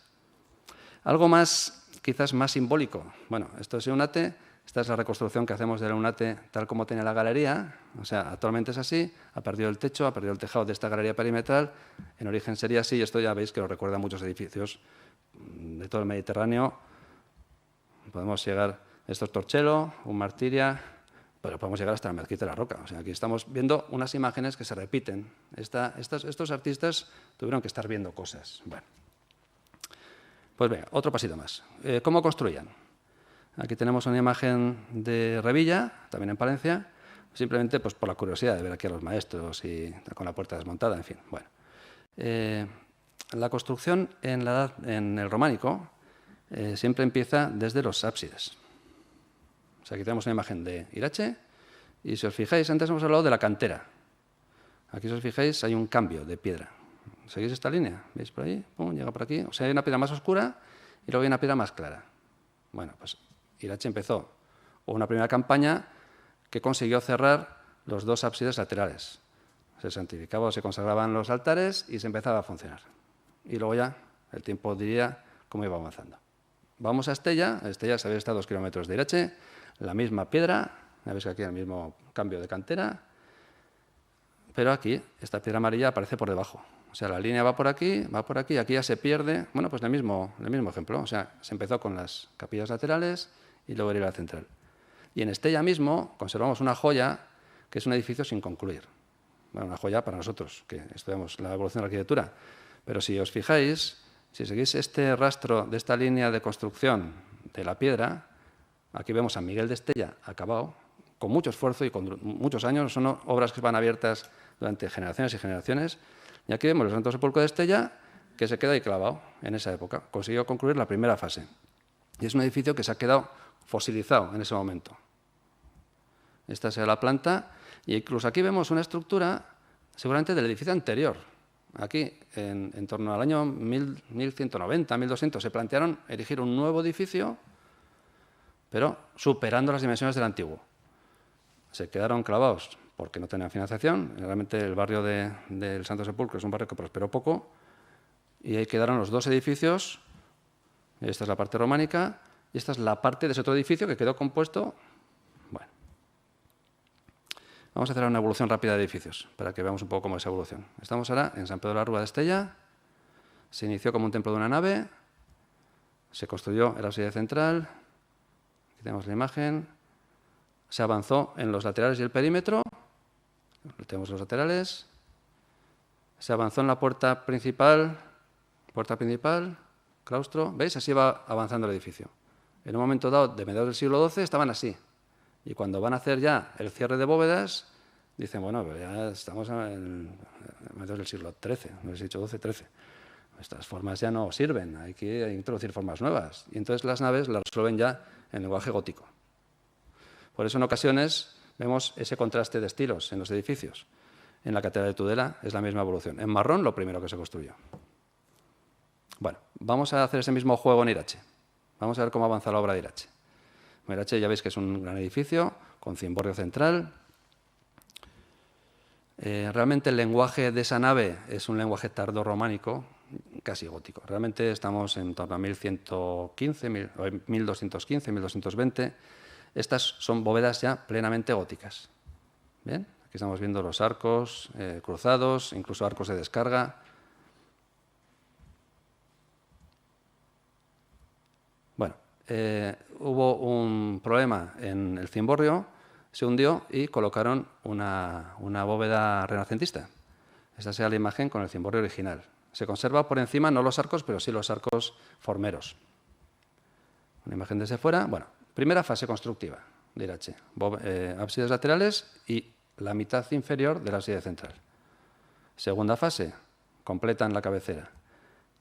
Algo más, quizás más simbólico. Bueno, esto es Eunate, Esta es la reconstrucción que hacemos del Eunate tal como tiene la galería. O sea, actualmente es así, ha perdido el techo, ha perdido el tejado de esta galería perimetral. En origen sería así y esto ya veis que os recuerda a muchos edificios de todo el Mediterráneo. Podemos llegar, esto es Torcello, un Martiria, pero podemos llegar hasta la Mezquita de la Roca. O sea, aquí estamos viendo unas imágenes que se repiten. Estos artistas tuvieron que estar viendo cosas. Bueno. Pues venga, otro pasito más. ¿Cómo construían? Aquí tenemos una imagen de Revilla, también en Palencia, simplemente pues, por la curiosidad de ver aquí a los maestros y con la puerta desmontada, en fin. Bueno. La construcción en el románico siempre empieza desde los ábsides. O sea, aquí tenemos una imagen de Irache y si os fijáis, antes hemos hablado de la cantera. Aquí si os fijáis hay un cambio de piedra. ¿Seguís esta línea? ¿Veis por ahí? Pum, llega por aquí. O sea, hay una piedra más oscura y luego hay una piedra más clara. Bueno, pues Irache empezó una primera campaña que consiguió cerrar los dos ábsides laterales. Se santificaba, se consagraban los altares y se empezaba a funcionar. Y luego ya el tiempo diría cómo iba avanzando. Vamos a Estella. Estella, sabéis, está a 2 kilómetros de Irache. La misma piedra. Ya veis que aquí hay el mismo cambio de cantera. Pero aquí, esta piedra amarilla aparece por debajo. O sea, la línea va por aquí, aquí ya se pierde. Bueno, pues el mismo ejemplo. O sea, se empezó con las capillas laterales y luego era la central. Y en Estella mismo conservamos una joya que es un edificio sin concluir. Bueno, una joya para nosotros, que estudiamos la evolución de la arquitectura. Pero si os fijáis, si seguís este rastro de esta línea de construcción de la piedra, aquí vemos San Miguel de Estella acabado, con mucho esfuerzo y con muchos años. Son obras que van abiertas durante generaciones y generaciones. Y aquí vemos el Santo Sepulcro de Estella, que se queda ahí clavado en esa época. Consiguió concluir la primera fase. Y es un edificio que se ha quedado fosilizado en ese momento. Esta es la planta. Y incluso aquí vemos una estructura, seguramente del edificio anterior. Aquí, en torno al año 1190, 1200, se plantearon erigir un nuevo edificio, pero superando las dimensiones del antiguo. Se quedaron clavados porque no tenían financiación. Realmente el barrio del Santo Sepulcro es un barrio que prosperó poco. Y ahí quedaron los dos edificios. Esta es la parte románica y esta es la parte de ese otro edificio que quedó compuesto. Bueno. Vamos a hacer una evolución rápida de edificios para que veamos un poco cómo es esa evolución. Estamos ahora en San Pedro de la Rúa de Estella. Se inició como un templo de una nave. Se construyó el ábside central. Aquí tenemos la imagen. Se avanzó en los laterales y el perímetro. Tenemos los laterales. Se avanzó en la puerta principal, claustro. ¿Veis? Así va avanzando el edificio. En un momento dado, de mediados del siglo XII, estaban así. Y cuando van a hacer ya el cierre de bóvedas, dicen, bueno, pero ya estamos en mediados del siglo XIII, no les he dicho XII, XIII. Estas formas ya no sirven, hay que introducir formas nuevas. Y entonces las naves las resuelven ya en lenguaje gótico. Por eso en ocasiones vemos ese contraste de estilos en los edificios. En la Catedral de Tudela es la misma evolución. En marrón, lo primero que se construyó. Bueno, vamos a hacer ese mismo juego en Irache. Vamos a ver cómo avanza la obra de Irache. Irache ya veis que es un gran edificio con cimborrio central. Realmente el lenguaje de esa nave es un lenguaje tardorrománico, casi gótico. Realmente estamos en torno a 1115, 1215, 1220. Estas son bóvedas ya plenamente góticas. ¿Bien? Aquí estamos viendo los arcos cruzados, incluso arcos de descarga. Bueno, hubo un problema en el cimborrio, se hundió y colocaron una bóveda renacentista. Esta es la imagen con el cimborrio original. Se conserva por encima, no los arcos, pero sí los arcos formeros. Una imagen desde fuera. Bueno, primera fase constructiva de Irache. Ábsides laterales y la mitad inferior del ábside central. Segunda fase, completan la cabecera.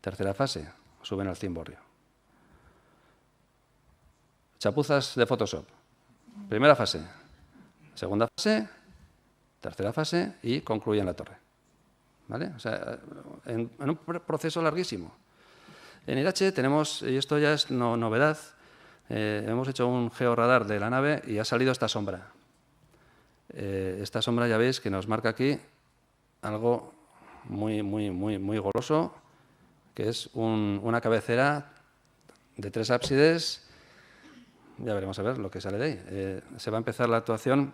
Tercera fase, suben al cimborrio. Chapuzas de Photoshop. Primera fase, segunda fase, tercera fase y concluyen la torre. ¿Vale? O sea, en un proceso larguísimo. En Irache tenemos, y esto ya es novedad, hemos hecho un georradar de la nave y ha salido esta sombra. Esta sombra ya veis que nos marca aquí algo muy goloso, que es una cabecera de 3 ábsides ya veremos a ver lo que sale de ahí. Se va a empezar la actuación,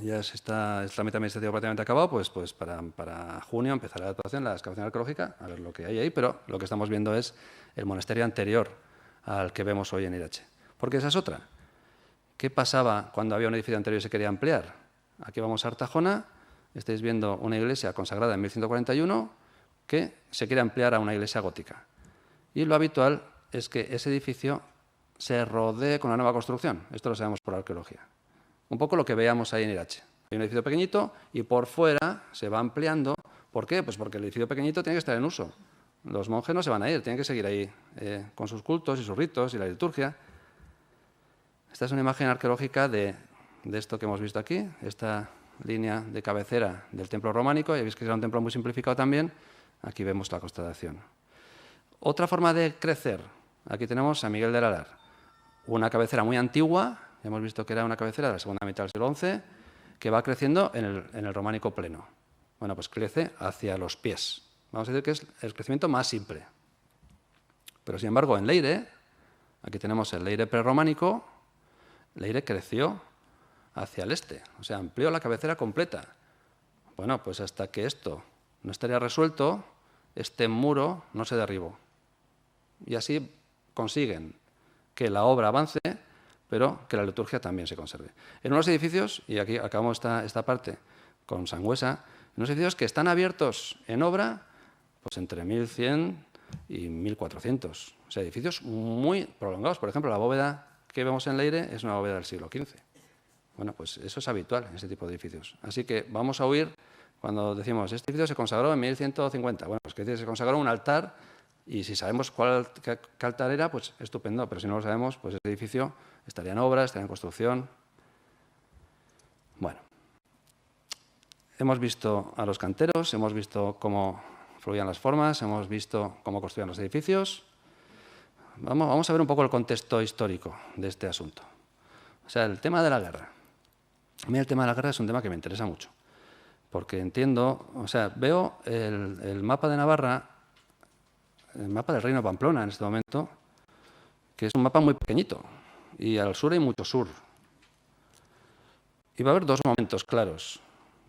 ya el trámite administrativo prácticamente acabado, pues para junio empezará la actuación, la excavación arqueológica, a ver lo que hay ahí, pero lo que estamos viendo es el monasterio anterior al que vemos hoy en Irache. Porque esa es otra. ¿Qué pasaba cuando había un edificio anterior y se quería ampliar? Aquí vamos a Artajona, estáis viendo una iglesia consagrada en 1141 que se quiere ampliar a una iglesia gótica. Y lo habitual es que ese edificio se rodee con la nueva construcción. Esto lo sabemos por arqueología. Un poco lo que veíamos ahí en Irache. Hay un edificio pequeñito y por fuera se va ampliando. ¿Por qué? Pues porque el edificio pequeñito tiene que estar en uso. Los monjes no se van a ir, tienen que seguir ahí con sus cultos y sus ritos y la liturgia. Esta es una imagen arqueológica de esto que hemos visto aquí, esta línea de cabecera del templo románico. Ya veis que era un templo muy simplificado también. Aquí vemos la constelación. Otra forma de crecer. Aquí tenemos San Miguel del Alar. Una cabecera muy antigua, ya hemos visto que era una cabecera de la segunda mitad del siglo XI, que va creciendo en el románico pleno. Bueno, pues crece hacia los pies. Vamos a decir que es el crecimiento más simple. Pero, sin embargo, en Leire, aquí tenemos el Leire prerrománico, Leire creció hacia el este, o sea, amplió la cabecera completa. Bueno, pues hasta que esto no estaría resuelto, este muro no se derribó. Y así consiguen que la obra avance, pero que la liturgia también se conserve. En unos edificios, y aquí acabamos esta parte con Sangüesa, en unos edificios que están abiertos en obra pues entre 1100 y 1400. O sea, edificios muy prolongados. Por ejemplo, la bóveda que vemos en Leire es una bóveda del siglo XV. Bueno, pues eso es habitual en este tipo de edificios. Así que vamos a huir cuando decimos, este edificio se consagró en 1150. Bueno, pues que se consagró un altar y si sabemos qué altar era, pues estupendo. Pero si no lo sabemos, pues ese edificio estaría en obra, estaría en construcción. Bueno, hemos visto a los canteros, hemos visto cómo fluían las formas, hemos visto cómo construían los edificios. Vamos a ver un poco el contexto histórico de este asunto. O sea, el tema de la guerra. A mí el tema de la guerra es un tema que me interesa mucho, porque entiendo, o sea, veo el mapa de Navarra, el mapa del Reino de Pamplona en este momento, que es un mapa muy pequeñito, y al sur hay mucho sur. Y va a haber dos momentos claros.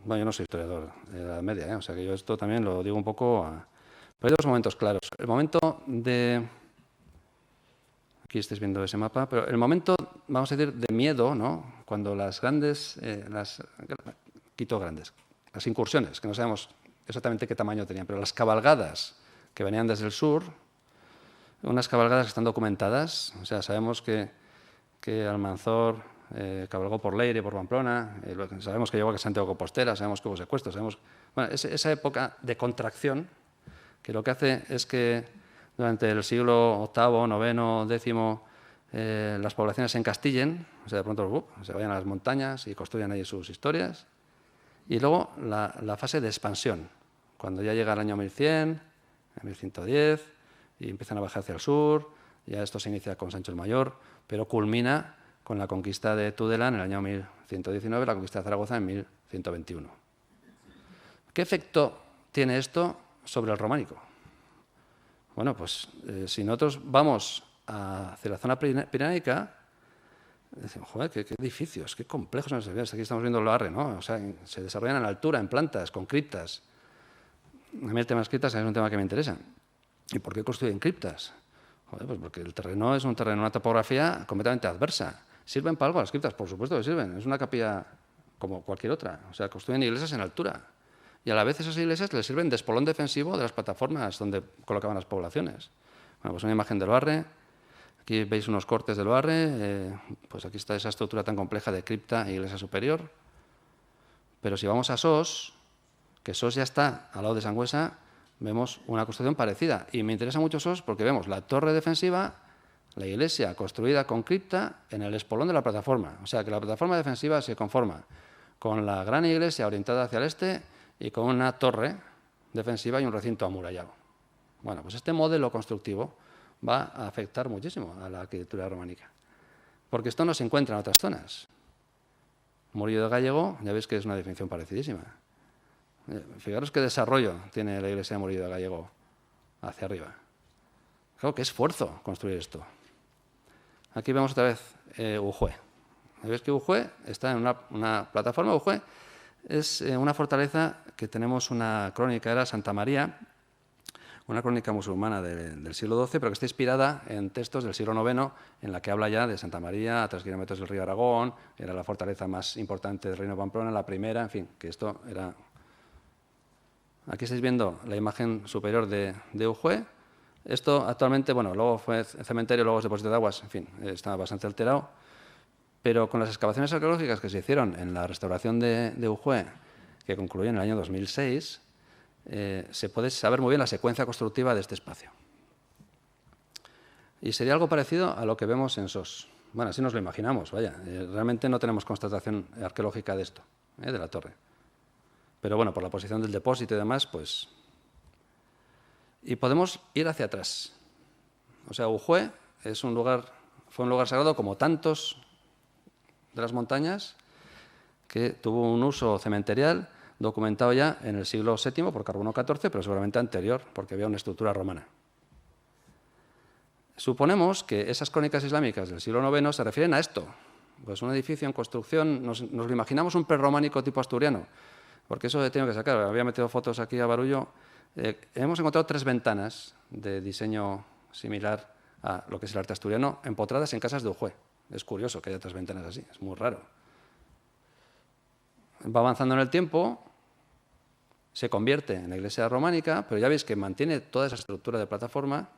Bueno, yo no soy historiador de la Edad Media, o sea que yo esto también lo digo un poco... Pero hay dos momentos claros. El momento de... Aquí estáis viendo ese mapa, pero el momento, vamos a decir, de miedo, ¿no? Cuando las grandes, quito grandes, las incursiones, que no sabemos exactamente qué tamaño tenían, pero las cabalgadas que venían desde el sur, unas cabalgadas que están documentadas, o sea, sabemos que Almanzor cabalgó por Leire, por Pamplona, sabemos que llegó a Santiago de Compostela, sabemos que hubo secuestros, sabemos... Bueno, esa época de contracción, que lo que hace es que durante el siglo VIII, IX, X, las poblaciones se encastillen, o sea, de pronto se vayan a las montañas y construyan ahí sus historias. Y luego la fase de expansión, cuando ya llega el año 1100, 1110, y empiezan a bajar hacia el sur, ya esto se inicia con Sancho el Mayor, pero culmina con la conquista de Tudela en el año 1119, la conquista de Zaragoza en 1121. ¿Qué efecto tiene esto sobre el románico? Bueno, pues si nosotros vamos hacia la zona pirenaica, decimos, joder, qué edificios, qué complejos son esos edificios. Aquí estamos viendo el Loarre, ¿no? O sea, se desarrollan a la altura, en plantas, con criptas. A mí el tema de las criptas es un tema que me interesa. ¿Y por qué construyen criptas? Joder, pues porque el terreno es un terreno, una topografía completamente adversa. ¿Sirven para algo las criptas? Por supuesto que sirven. Es una capilla como cualquier otra. O sea, construyen iglesias en altura. Y a la vez esas iglesias les sirven de espolón defensivo de las plataformas donde colocaban las poblaciones. Bueno, pues una imagen del Loarre. Aquí veis unos cortes del Loarre. Pues aquí está esa estructura tan compleja de cripta e iglesia superior. Pero si vamos a Sos, que Sos ya está al lado de Sangüesa, vemos una construcción parecida. Y me interesa mucho Sos porque vemos la torre defensiva, la iglesia construida con cripta en el espolón de la plataforma. O sea que la plataforma defensiva se conforma con la gran iglesia orientada hacia el este y con una torre defensiva y un recinto amurallado. Bueno, pues este modelo constructivo va a afectar muchísimo a la arquitectura románica, porque esto no se encuentra en otras zonas. Murillo de Gallego, ya veis que es una definición parecidísima. Fijaros qué desarrollo tiene la iglesia de Murillo de Gallego hacia arriba. Claro, qué esfuerzo construir esto. Aquí vemos otra vez Ujue. Veis que Ujue está en una plataforma. Ujue es una fortaleza que tenemos una crónica, era Santa María, una crónica musulmana del siglo XII, pero que está inspirada en textos del siglo IX, en la que habla ya de Santa María, a 3 kilómetros del río Aragón, era la fortaleza más importante del reino de Pamplona, la primera, en fin, que esto era... Aquí estáis viendo la imagen superior de Ujue. Esto actualmente, bueno, luego fue cementerio, luego es depósito de aguas, en fin, está bastante alterado. Pero con las excavaciones arqueológicas que se hicieron en la restauración de Ujue, que concluyó en el año 2006, se puede saber muy bien la secuencia constructiva de este espacio. Y sería algo parecido a lo que vemos en Sos. Bueno, así nos lo imaginamos, vaya. Realmente no tenemos constatación arqueológica de esto, de la torre. Pero bueno, por la posición del depósito y demás, pues... Y podemos ir hacia atrás. O sea, Ujue fue un lugar sagrado como tantos de las montañas, que tuvo un uso cementerial documentado ya en el siglo VII por Carbono XIV, pero seguramente anterior, porque había una estructura romana. Suponemos que esas crónicas islámicas del siglo IX se refieren a esto, pues un edificio en construcción, nos lo imaginamos un prerrománico tipo asturiano, porque eso he tenido que sacar, había metido fotos aquí a Barullo. Hemos encontrado 3 ventanas de diseño similar a lo que es el arte asturiano, empotradas en casas de Ujue. Es curioso que haya 3 ventanas así, es muy raro. Va avanzando en el tiempo, se convierte en la iglesia románica, pero ya veis que mantiene toda esa estructura de plataforma.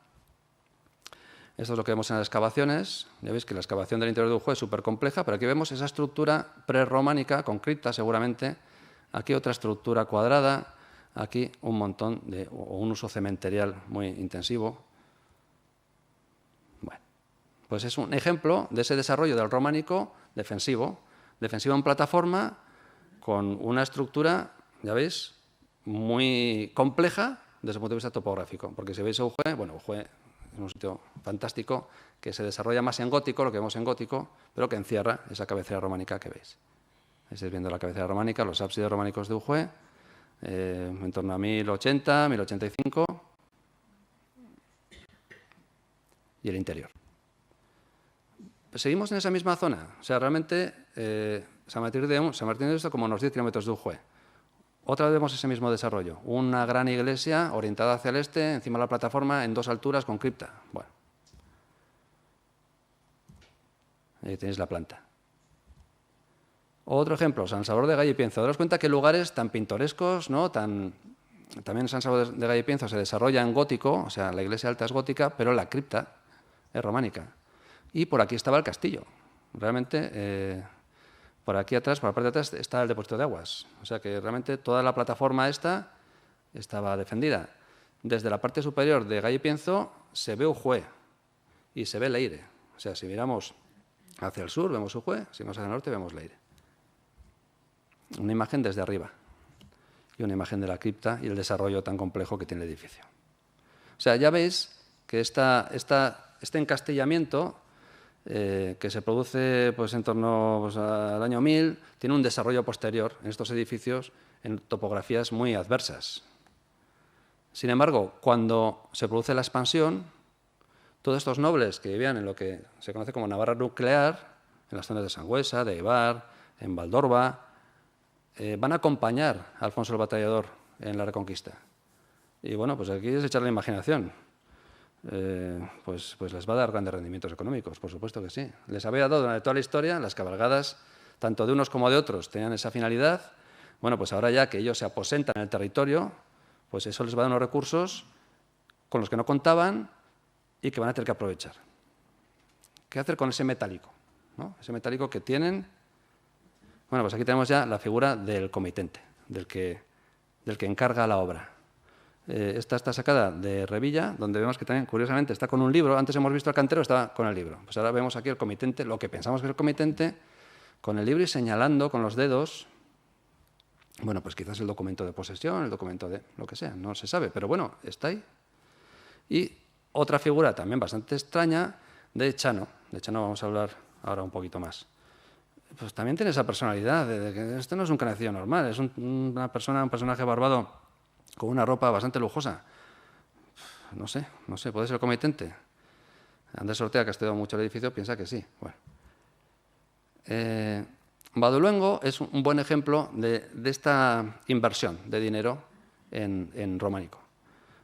Esto es lo que vemos en las excavaciones. Ya veis que la excavación del interior de Ujue es súper compleja, pero aquí vemos esa estructura prerrománica, con cripta seguramente. Aquí otra estructura cuadrada, aquí un montón o un uso cementerial muy intensivo. Bueno, pues es un ejemplo de ese desarrollo del románico defensivo en plataforma, con una estructura, ya veis, muy compleja desde el punto de vista topográfico. Porque si veis Ujue, bueno, Ujue es un sitio fantástico que se desarrolla más en gótico, lo que vemos en gótico, pero que encierra esa cabecera románica que veis. Estáis viendo la cabecera románica, los ábsides románicos de Ujue, en torno a 1080, 1085, y el interior. Pues seguimos en esa misma zona. O sea, realmente San Martín de esto como unos 10 kilómetros de Ujue. Otra vez vemos ese mismo desarrollo. Una gran iglesia orientada hacia el este, encima de la plataforma, en 2 alturas, con cripta. Bueno. Ahí tenéis la planta. Otro ejemplo, San Salvador de Gaya y Pienzo. Daros cuenta que lugares tan pintorescos, ¿no? También San Salvador de Gaya y Pienzo se desarrolla en gótico, o sea, la iglesia alta es gótica, pero la cripta es románica. Y por aquí estaba el castillo. Realmente, por aquí atrás, por la parte de atrás, está el depósito de aguas. O sea que realmente toda la plataforma esta estaba defendida. Desde la parte superior de Gaya y Pienzo se ve Ujue y se ve Leire. O sea, si miramos hacia el sur vemos Ujue, si vamos hacia el norte vemos Leire. Una imagen desde arriba y una imagen de la cripta y el desarrollo tan complejo que tiene el edificio. O sea, ya veis que este encastillamiento que se produce pues, en torno pues, al año 1000, tiene un desarrollo posterior en estos edificios en topografías muy adversas. Sin embargo, cuando se produce la expansión, todos estos nobles que vivían en lo que se conoce como Navarra nuclear, en las zonas de Sangüesa, de Eibar, en Valdorba, van a acompañar a Alfonso el Batallador en la Reconquista. Y bueno, pues aquí es echar la imaginación. Pues les va a dar grandes rendimientos económicos, por supuesto que sí. Les había dado durante toda la historia, las cabalgadas, tanto de unos como de otros, tenían esa finalidad. Bueno, pues ahora ya que ellos se aposentan en el territorio, pues eso les va a dar unos recursos con los que no contaban y que van a tener que aprovechar. ¿Qué hacer con ese metálico? ¿No? Ese metálico que tienen. Bueno, pues aquí tenemos ya la figura del comitente, del que encarga la obra. Esta está sacada de Revilla, donde vemos que también, curiosamente, está con un libro. Antes hemos visto el cantero, estaba con el libro. Pues ahora vemos aquí el comitente, lo que pensamos que es el comitente, con el libro y señalando con los dedos. Bueno, pues quizás el documento de posesión, el documento de lo que sea, no se sabe, pero bueno, está ahí. Y otra figura también bastante extraña de Chano. De Chano vamos a hablar ahora un poquito más. Pues también tiene esa personalidad de que esto no es un canecillo normal, es un personaje barbado con una ropa bastante lujosa. No sé, puede ser el comitente. Andrés Ortega, que ha estudiado mucho el edificio, piensa que sí. Bueno. Baduluengo es un buen ejemplo de esta inversión de dinero en románico.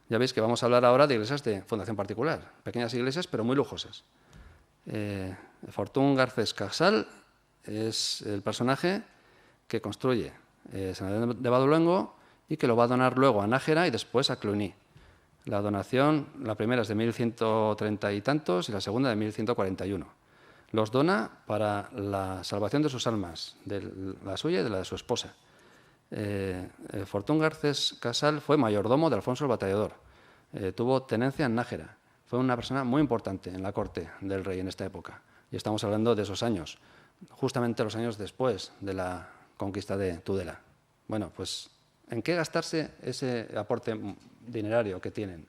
Ya veis que vamos a hablar ahora de iglesias de fundación particular, pequeñas iglesias pero muy lujosas. Fortún Garcés Casal es el personaje que construye San Adrián de Baduluengo y que lo va a donar luego a Nájera y después a Cluny. La donación, la primera es de 1130 y tantos y la segunda de 1141. Los dona para la salvación de sus almas, de la suya y de la de su esposa. Fortún Garcés Casal fue mayordomo de Alfonso el Batallador. Tuvo tenencia en Nájera. Fue una persona muy importante en la corte del rey en esta época. Y estamos hablando de esos años, justamente los años después de la conquista de Tudela. Bueno, pues, ¿en qué gastarse ese aporte dinerario que tienen?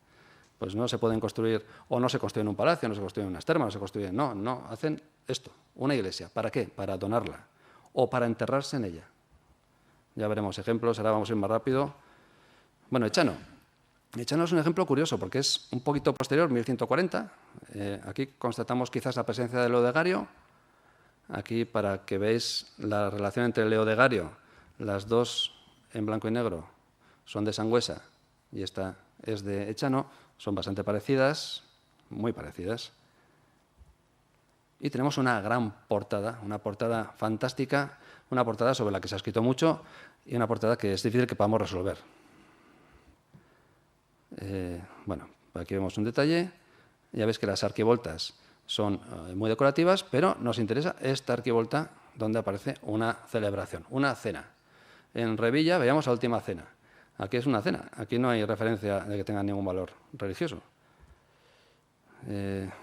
Pues no se pueden construir, o no se construye un palacio, no se construyen unas termas, no se construyen, no, hacen esto, una iglesia. ¿Para qué? Para donarla o para enterrarse en ella. Ya veremos ejemplos, ahora vamos a ir más rápido. Bueno, Echano. Echano es un ejemplo curioso porque es un poquito posterior, 1140. Aquí constatamos quizás la presencia de Leodegario. Aquí, para que veáis la relación entre Leodegario, las dos en blanco y negro son de Sangüesa y esta es de Echano, son bastante parecidas, muy parecidas. Y tenemos una gran portada, una portada fantástica, una portada sobre la que se ha escrito mucho y una portada que es difícil que podamos resolver. Bueno, aquí vemos un detalle. Ya ves que las arquivoltas son muy decorativas, pero nos interesa esta arquivolta donde aparece una celebración, una cena. En Revilla veíamos la última cena. Aquí es una cena, aquí no hay referencia de que tenga ningún valor religioso.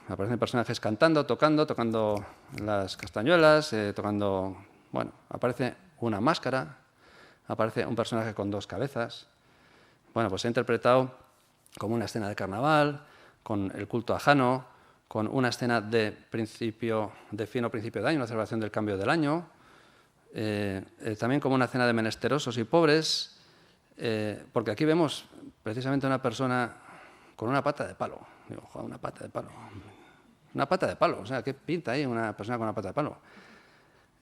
Aparecen personajes cantando, tocando las castañuelas, tocando... Bueno, aparece una máscara, aparece un personaje con dos cabezas. Bueno, pues se ha interpretado como una escena de carnaval, con el culto a Jano, con una escena de fino principio de año, una celebración del cambio del año, también como una cena de menesterosos y pobres, porque aquí vemos precisamente una persona con una pata de palo. Digo, joder, una pata de palo. Una pata de palo, o sea, ¿qué pinta ahí una persona con una pata de palo?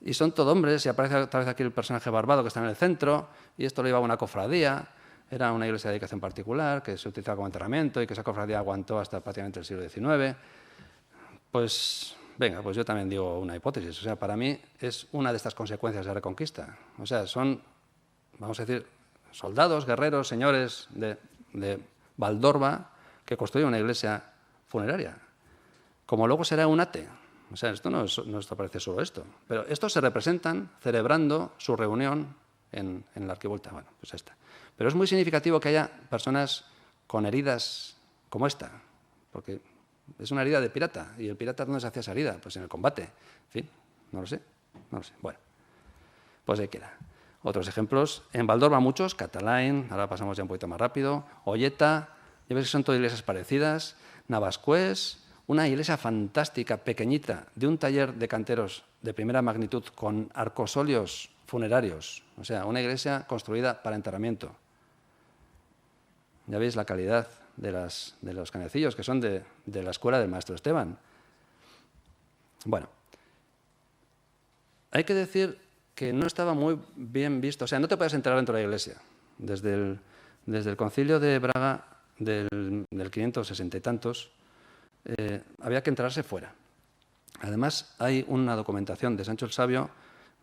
Y son todo hombres, y aparece otra vez aquí el personaje barbado que está en el centro, y esto lo llevaba una cofradía, era una iglesia de dedicación particular, que se utilizaba como enterramiento, y que esa cofradía aguantó hasta prácticamente el siglo XIX. Pues, venga, pues yo también digo una hipótesis. O sea, para mí es una de estas consecuencias de la Reconquista. O sea, son, vamos a decir, soldados, guerreros, señores de Valdorba, que construyen una iglesia funeraria. Como luego será un ate. O sea, esto no parece solo esto. Pero estos se representan celebrando su reunión en la arquivolta. Bueno, pues esta. Pero es muy significativo que haya personas con heridas como esta, porque es una herida de pirata. ¿Y el pirata dónde se hacía esa herida? Pues en el combate. En fin, no lo sé. Bueno, pues ahí queda. Otros ejemplos. En Valdorba muchos, Catalain, ahora pasamos ya un poquito más rápido, Olleta, ya ves que son todas iglesias parecidas, Navascués, una iglesia fantástica, pequeñita, de un taller de canteros de primera magnitud con arcosolios funerarios. O sea, una iglesia construida para enterramiento. Ya veis la calidad de los canecillos, que son de la escuela del maestro Esteban. Bueno, hay que decir que no estaba muy bien visto. O sea, no te puedes enterrar dentro de la iglesia. Desde el concilio de Braga del 560 y tantos, había que enterrarse fuera. Además, hay una documentación de Sancho el Sabio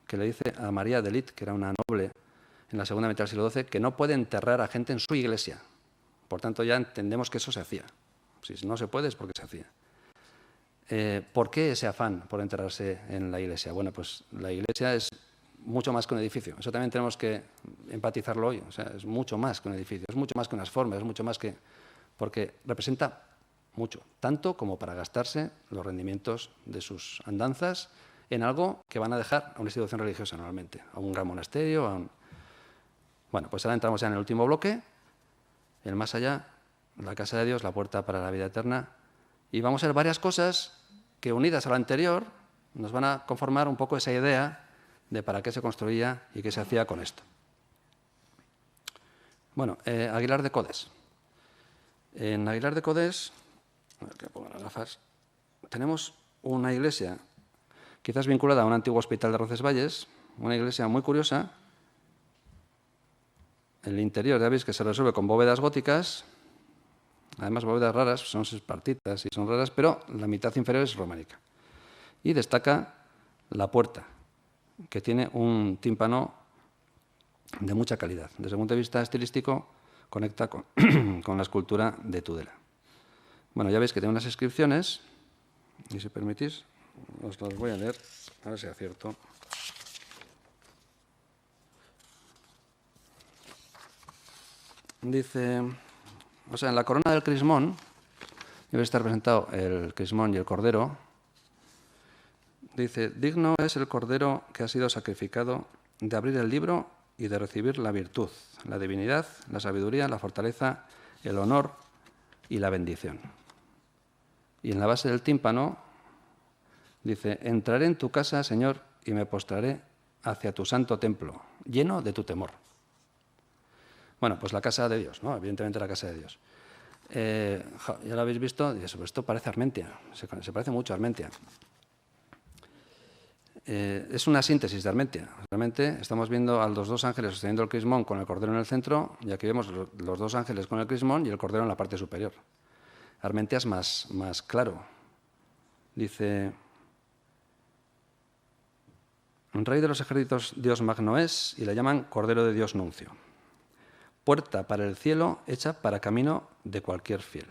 que le dice a María de Lit, que era una noble en la segunda mitad del siglo XII, que no puede enterrar a gente en su iglesia. Por tanto, ya entendemos que eso se hacía. Si no se puede, es porque se hacía. ¿Por qué ese afán por enterrarse en la iglesia? Bueno, pues la iglesia es mucho más que un edificio. Eso también tenemos que empatizarlo hoy. O sea, es mucho más que un edificio, es mucho más que unas formas, es mucho más que... porque representa mucho, tanto como para gastarse los rendimientos de sus andanzas en algo que van a dejar a una institución religiosa normalmente, a un gran monasterio, a un... Bueno, pues ahora entramos ya en el último bloque, el más allá, la casa de Dios, la puerta para la vida eterna, y vamos a ver varias cosas que, unidas a la anterior, nos van a conformar un poco esa idea de para qué se construía y qué se hacía con esto. Bueno, Aguilar de Codes. En Aguilar de Codes, a ver que pongo las gafas, tenemos una iglesia quizás vinculada a un antiguo hospital de Roncesvalles, una iglesia muy curiosa. El interior ya veis que se resuelve con bóvedas góticas, además bóvedas raras, son sespartitas y son raras, pero la mitad inferior es románica. Y destaca la puerta, que tiene un tímpano de mucha calidad. Desde el punto de vista estilístico, conecta con, con la escultura de Tudela. Bueno, ya veis que tiene unas inscripciones, y si permitís, os las voy a leer, a ver si acierto. Dice, o sea, en la corona del crismón, debe estar representado el crismón y el cordero. Dice, digno es el cordero que ha sido sacrificado de abrir el libro y de recibir la virtud, la divinidad, la sabiduría, la fortaleza, el honor y la bendición. Y en la base del tímpano dice, entraré en tu casa, Señor, y me postraré hacia tu santo templo, lleno de tu temor. Bueno, pues la casa de Dios, ¿no? Evidentemente la casa de Dios. Ya lo habéis visto, y esto parece Armentia, se parece mucho a Armentia. Es una síntesis de Armentia. Realmente estamos viendo a los dos ángeles sosteniendo el crismón con el cordero en el centro, y aquí vemos los dos ángeles con el crismón y el cordero en la parte superior. Armentia es más claro. Dice, Rey de los ejércitos Dios magno es, y le llaman Cordero de Dios nuncio. Puerta para el cielo hecha para camino de cualquier fiel.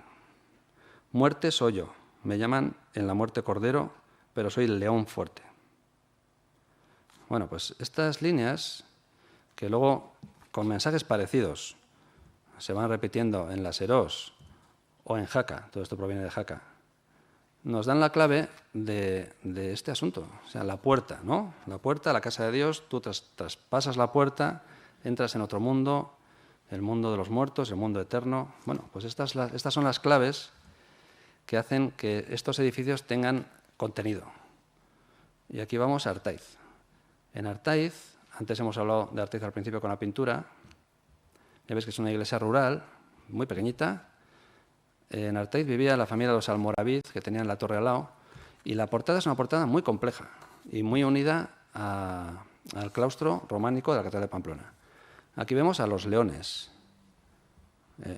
Muerte soy yo, me llaman en la muerte cordero, pero soy el león fuerte. Bueno, pues estas líneas, que luego con mensajes parecidos se van repitiendo en la Serós o en Jaca, todo esto proviene de Jaca, nos dan la clave de este asunto. O sea, la puerta, ¿no? La puerta a la casa de Dios, tú traspasas la puerta, entras en otro mundo, el mundo de los muertos, el mundo eterno. Bueno, pues estas son las claves que hacen que estos edificios tengan contenido. Y aquí vamos a Artaiz. En Artaiz, antes hemos hablado de Artaiz al principio con la pintura, ya ves que es una iglesia rural, muy pequeñita. En Artaiz vivía la familia de los Almoravid, que tenían la torre al lado, y la portada es una portada muy compleja y muy unida al claustro románico de la Catedral de Pamplona. Aquí vemos a los leones.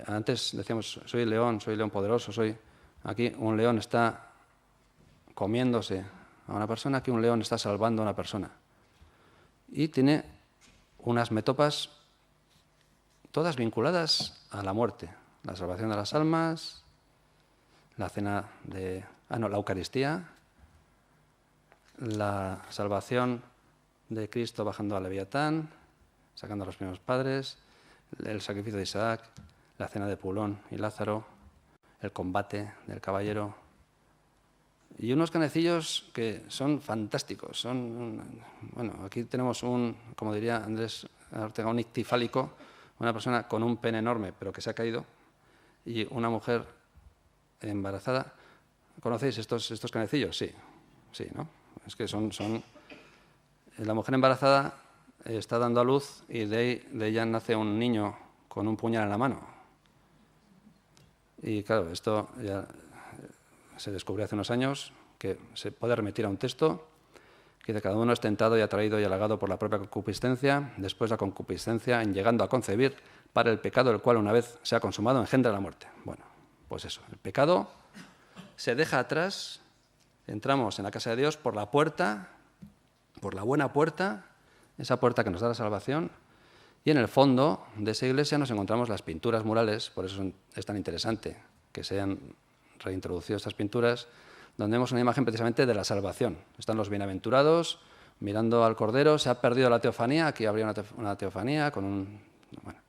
Antes decíamos, soy león poderoso, Aquí un león está comiéndose a una persona, aquí un león está salvando a una persona. Y tiene unas metopas todas vinculadas a la muerte, la salvación de las almas, la cena de... la Eucaristía, la salvación de Cristo bajando a Leviatán, sacando a los primeros padres, el sacrificio de Isaac, la cena de Pulón y Lázaro, el combate del caballero, y unos canecillos que son fantásticos. Bueno, aquí tenemos como diría Andrés Ortega, un ictifálico, una persona con un pene enorme, pero que se ha caído, y una mujer embarazada. ¿Conocéis estos canecillos? Sí, ¿no? Es que son... La mujer embarazada está dando a luz y de ella nace un niño con un puñal en la mano. Y claro, esto ya se descubrió hace unos años, que se puede remitir a un texto que dice: cada uno es tentado y atraído y halagado por la propia concupiscencia, después la concupiscencia, en llegando a concebir, para el pecado, el cual una vez se ha consumado, engendra la muerte. Bueno, pues eso, el pecado se deja atrás, entramos en la casa de Dios por la puerta, por la buena puerta, esa puerta que nos da la salvación, y en el fondo de esa iglesia nos encontramos las pinturas murales, por eso es tan interesante que se hayan reintroducido estas pinturas, donde vemos una imagen precisamente de la salvación. Están los bienaventurados mirando al Cordero, se ha perdido la teofanía, aquí habría una teofanía con un... Bueno,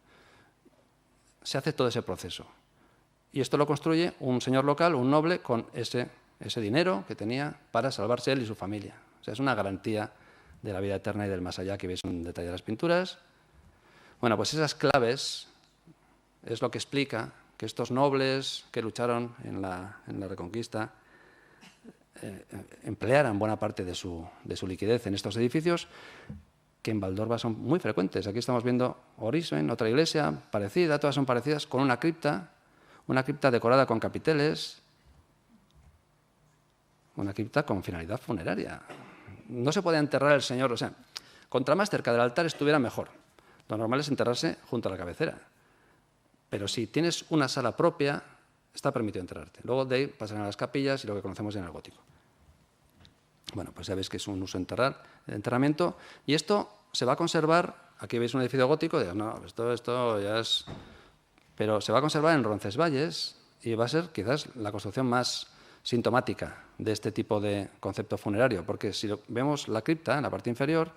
se hace todo ese proceso. Y esto lo construye un señor local, un noble, con ese dinero que tenía para salvarse él y su familia. O sea, es una garantía de la vida eterna y del más allá, que veis un detalle de las pinturas. Bueno, pues esas claves es lo que explica que estos nobles que lucharon en la Reconquista emplearan buena parte de su liquidez en estos edificios, que en Valdorba son muy frecuentes. Aquí estamos viendo Orisben, otra iglesia parecida, todas son parecidas, con una cripta decorada con capiteles. una cripta con finalidad funeraria. No se puede enterrar el señor, o sea, contra más cerca del altar estuviera mejor. Lo normal es enterrarse junto a la cabecera. Pero si tienes una sala propia, está permitido enterrarte. Luego de ahí pasarán a las capillas y lo que conocemos en el gótico. Bueno, pues ya veis que es un uso de enterramiento. Y esto se va a conservar, aquí veis un edificio gótico, digo, no, esto ya es... Pero se va a conservar en Roncesvalles y va a ser quizás la construcción más sintomática de este tipo de concepto funerario, porque si vemos la cripta en la parte inferior,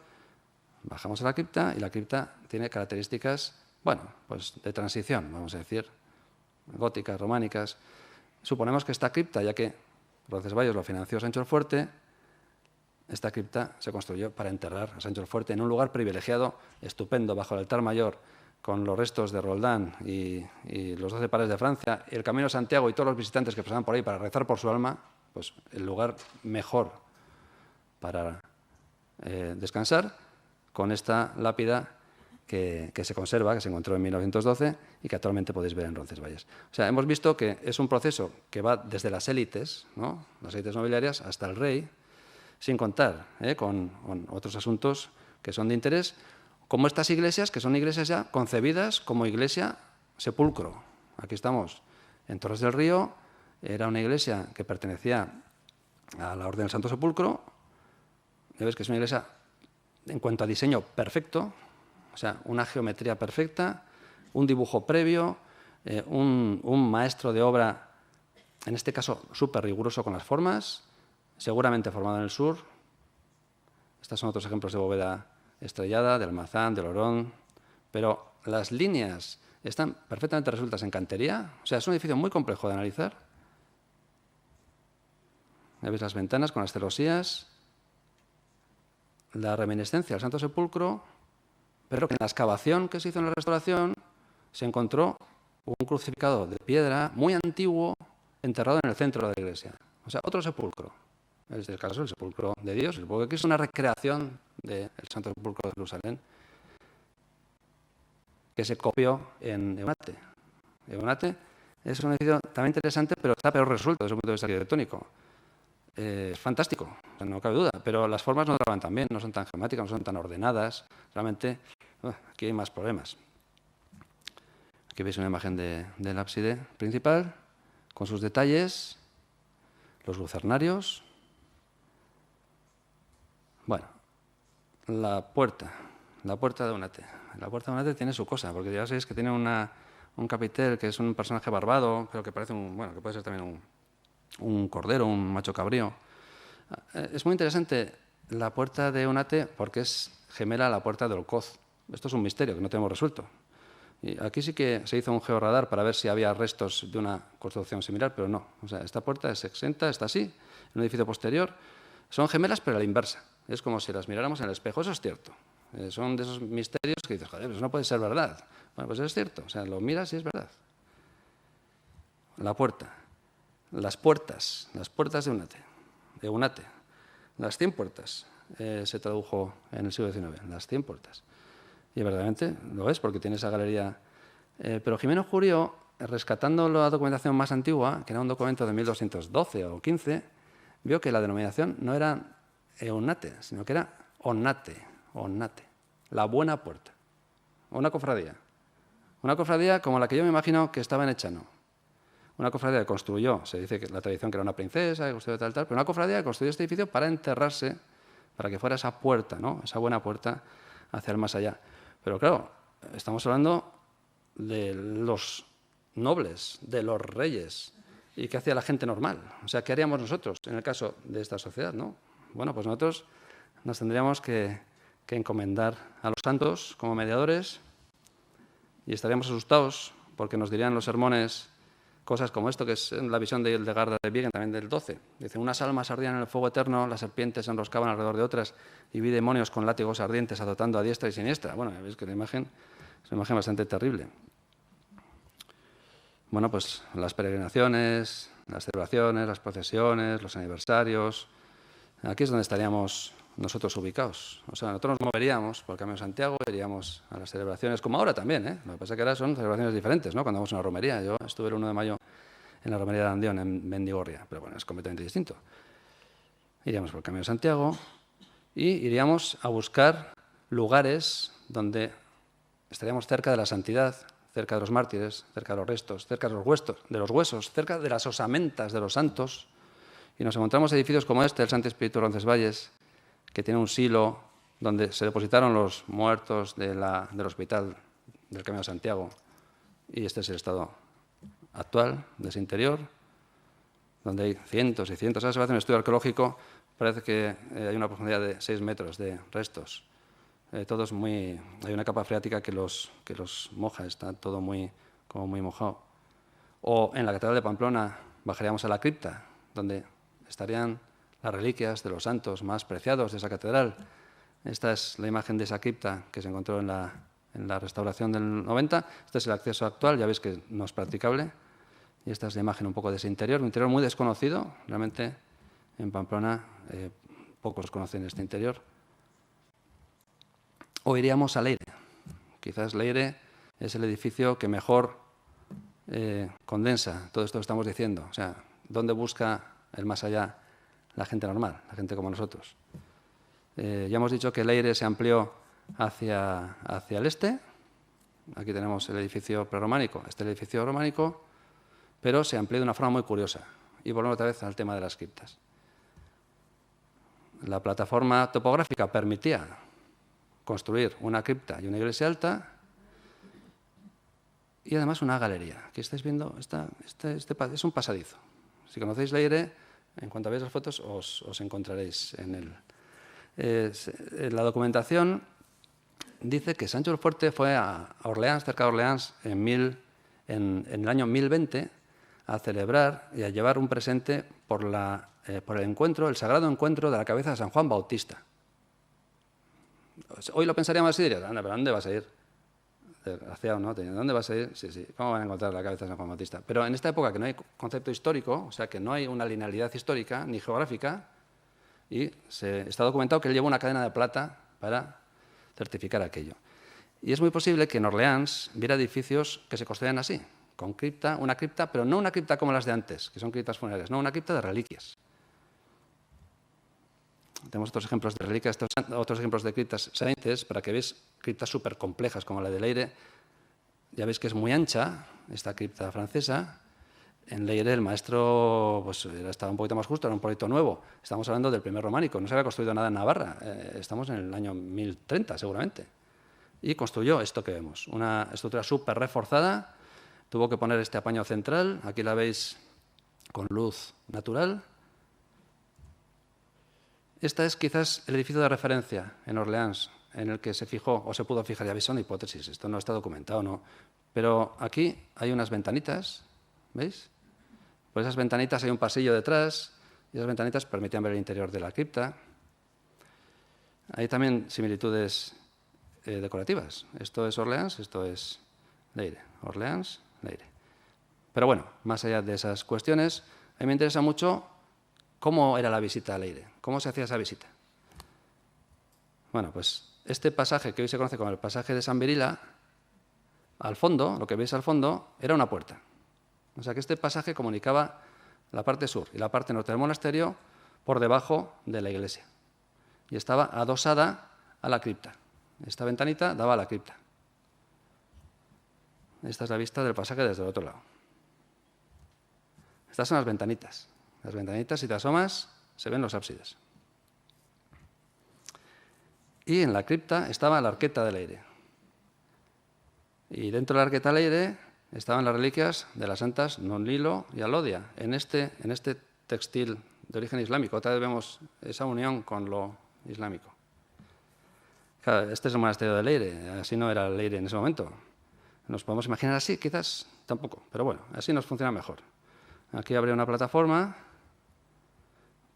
bajamos a la cripta y la cripta tiene características, bueno, pues de transición, vamos a decir, góticas, románicas. Suponemos que esta cripta, ya que Roncesvalles lo financió Sancho el Fuerte, esta cripta se construyó para enterrar a Sancho el Fuerte en un lugar privilegiado, estupendo, bajo el altar mayor, con los restos de Roldán y los 12 pares de Francia, y el Camino de Santiago y todos los visitantes que pasaban por ahí para rezar por su alma, pues el lugar mejor para descansar, con esta lápida que se conserva, que se encontró en 1912 y que actualmente podéis ver en Roncesvalles. O sea, hemos visto que es un proceso que va desde las élites, ¿no?, las élites nobiliarias, hasta el rey, sin contar con otros asuntos que son de interés, como estas iglesias, que son iglesias ya concebidas como iglesia sepulcro. Aquí estamos en Torres del Río, era una iglesia que pertenecía a la Orden del Santo Sepulcro. Ya ves que es una iglesia, en cuanto a diseño, perfecto, o sea, una geometría perfecta, un dibujo previo, un maestro de obra, en este caso súper riguroso con las formas, seguramente formado en el sur. Estos son otros ejemplos de bóveda estrellada, de Almazán, de Lorón, pero las líneas están perfectamente resueltas en cantería, o sea, es un edificio muy complejo de analizar. Ya veis las ventanas con las celosías, la reminiscencia del Santo Sepulcro, pero que en la excavación que se hizo en la restauración se encontró un crucificado de piedra muy antiguo enterrado en el centro de la iglesia. O sea, otro sepulcro. En este caso, el sepulcro de Dios, el sepulcro que es una recreación del Santo Sepulcro de Jerusalén, que se copió en Eunate. Eunate es un edificio también interesante, pero está peor resuelto desde un punto de vista arquitectónico. Es fantástico, no cabe duda, pero las formas no trabajan tan bien, no son tan geométricas, no son tan ordenadas. Realmente, aquí hay más problemas. Aquí veis una imagen del ábside principal, con sus detalles, los lucernarios. Bueno, la puerta de Eunate. La puerta de Eunate tiene su cosa, porque ya sabéis que tiene un capitel que es un personaje barbado, pero que parece que puede ser también un cordero, un macho cabrío. Es muy interesante la puerta de Eunate porque es gemela a la puerta de Olcoz. Esto es un misterio que no tenemos resuelto. Y aquí sí que se hizo un georradar para ver si había restos de una construcción similar, pero no. O sea, esta puerta es exenta, está así, en un edificio posterior. Son gemelas, pero a la inversa. Es como si las miráramos en el espejo. Eso es cierto. Son de esos misterios que dices, joder, eso no puede ser verdad. Bueno, pues es cierto. O sea, lo miras y es verdad. La puerta. Las puertas de Eunate. Las 100 puertas. Se tradujo en el siglo XIX. Las 100 puertas. Y verdaderamente lo es, porque tiene esa galería. Pero Jimeno Jurió, rescatando la documentación más antigua, que era un documento de 1212 o 15, vio que la denominación no era Eunate, sino que era Onnate, la buena puerta. Una cofradía como la que yo me imagino que estaba en Echano. Una cofradía que construyó, se dice que la tradición que era una princesa, que construyó tal, pero una cofradía que construyó este edificio para enterrarse, para que fuera esa puerta, ¿no?, esa buena puerta hacia el más allá. Pero claro, estamos hablando de los nobles, de los reyes. ¿Y qué hacía la gente normal? O sea, ¿qué haríamos nosotros en el caso de esta sociedad, no? Bueno, pues nosotros nos tendríamos que encomendar a los santos como mediadores y estaríamos asustados porque nos dirían los sermones cosas como esto, que es la visión de Hildegarda de Bingen, también del 12. Dice, unas almas ardían en el fuego eterno, las serpientes se enroscaban alrededor de otras y vi demonios con látigos ardientes azotando a diestra y siniestra. Bueno, veis que la imagen es una imagen bastante terrible. Bueno, pues las peregrinaciones, las celebraciones, las procesiones, los aniversarios. Aquí es donde estaríamos nosotros ubicados. O sea, nosotros nos moveríamos por el Camino de Santiago, iríamos a las celebraciones, como ahora también, ¿eh? Lo que pasa es que ahora son celebraciones diferentes, ¿no? Cuando vamos a una romería. Yo estuve el 1 de mayo en la romería de Andión, en Mendigorria, pero bueno, es completamente distinto. Iríamos por el Camino de Santiago y iríamos a buscar lugares donde estaríamos cerca de la santidad, cerca de los mártires, cerca de los restos, cerca de los huesos, cerca de las osamentas de los santos. Y nos encontramos edificios como este, el Santo Espíritu Roncesvalles, que tiene un silo donde se depositaron los muertos del hospital del Camino de Santiago. Y este es el estado actual de ese interior, donde hay cientos y cientos. Ahora se va a hacer un estudio arqueológico, parece que hay una profundidad de 6 metros de restos. Hay una capa freática que los moja, está todo como muy mojado. O en la Catedral de Pamplona bajaríamos a la cripta, donde estarían las reliquias de los santos más preciados de esa catedral. Esta es la imagen de esa cripta que se encontró en la restauración del 90. Este es el acceso actual, ya veis que no es practicable. Y esta es la imagen un poco de ese interior, un interior muy desconocido. Realmente en Pamplona pocos conocen este interior. O iríamos a Leire. Quizás Leire es el edificio que mejor condensa todo esto que estamos diciendo. O sea, ¿dónde busca el más allá la gente normal, la gente como nosotros? Ya hemos dicho que Leire se amplió hacia el este. Aquí tenemos el edificio prerrománico, este es el edificio románico, pero se amplió de una forma muy curiosa. Y volvemos otra vez al tema de las criptas. La plataforma topográfica permitía construir una cripta y una iglesia alta y además una galería. Aquí estáis viendo, es un pasadizo. Si conocéis Leire, en cuanto veáis las fotos os encontraréis en él. La documentación dice que Sancho el Fuerte fue a Orleans, cerca de Orleans, en el año 1020, a celebrar y a llevar un presente por el encuentro, el sagrado encuentro de la cabeza de San Juan Bautista. Hoy lo pensaríamos así, diríamos, ¿pero dónde vas a ir? Desgraciado, ¿no? ¿Dónde vas a ir? Sí, ¿cómo van a encontrar la cabeza de San Juan Bautista? Pero en esta época que no hay concepto histórico, o sea, que no hay una linealidad histórica ni geográfica, y está documentado que él llevó una cadena de plata para certificar aquello. Y es muy posible que en Orleans viera edificios que se construían así, con cripta, una cripta, pero no una cripta como las de antes, que son criptas funerarias, no, una cripta de reliquias. Tenemos otros ejemplos de reliquias, otros ejemplos de criptas salientes, para que veáis criptas súper complejas como la de Leire. Ya veis que es muy ancha esta cripta francesa. En Leire el maestro estaba un poquito más justo, era un proyecto nuevo. Estamos hablando del primer románico, no se había construido nada en Navarra. Estamos en el año 1030 seguramente. Y construyó esto que vemos, una estructura súper reforzada. Tuvo que poner este apaño central, aquí la veis con luz natural. Este es quizás el edificio de referencia en Orleans, en el que se fijó, o se pudo fijar, ya veis, son hipótesis, esto no está documentado, ¿no? Pero aquí hay unas ventanitas, ¿veis? Por esas ventanitas hay un pasillo detrás, y esas ventanitas permitían ver el interior de la cripta. Hay también similitudes decorativas. Esto es Orleans, esto es Leire. Orleans, Leire. Pero bueno, más allá de esas cuestiones, a mí me interesa mucho cómo era la visita a Leire, cómo se hacía esa visita. Bueno, pues este pasaje que hoy se conoce como el pasaje de San Virila, al fondo, lo que veis al fondo, era una puerta. O sea que este pasaje comunicaba la parte sur y la parte norte del monasterio por debajo de la iglesia. Y estaba adosada a la cripta. Esta ventanita daba a la cripta. Esta es la vista del pasaje desde el otro lado. Estas son las ventanitas. Las ventanitas, si te asomas, se ven los ábsides. Y en la cripta estaba la arqueta de Leire. Y dentro de la arqueta de Leire estaban las reliquias de las santas Nonlilo y Alodia, en este textil de origen islámico. Otra vez vemos esa unión con lo islámico. Claro, este es el monasterio de Leire, así no era Leire en ese momento. Nos podemos imaginar así, quizás tampoco, pero bueno, así nos funciona mejor. Aquí habría una plataforma,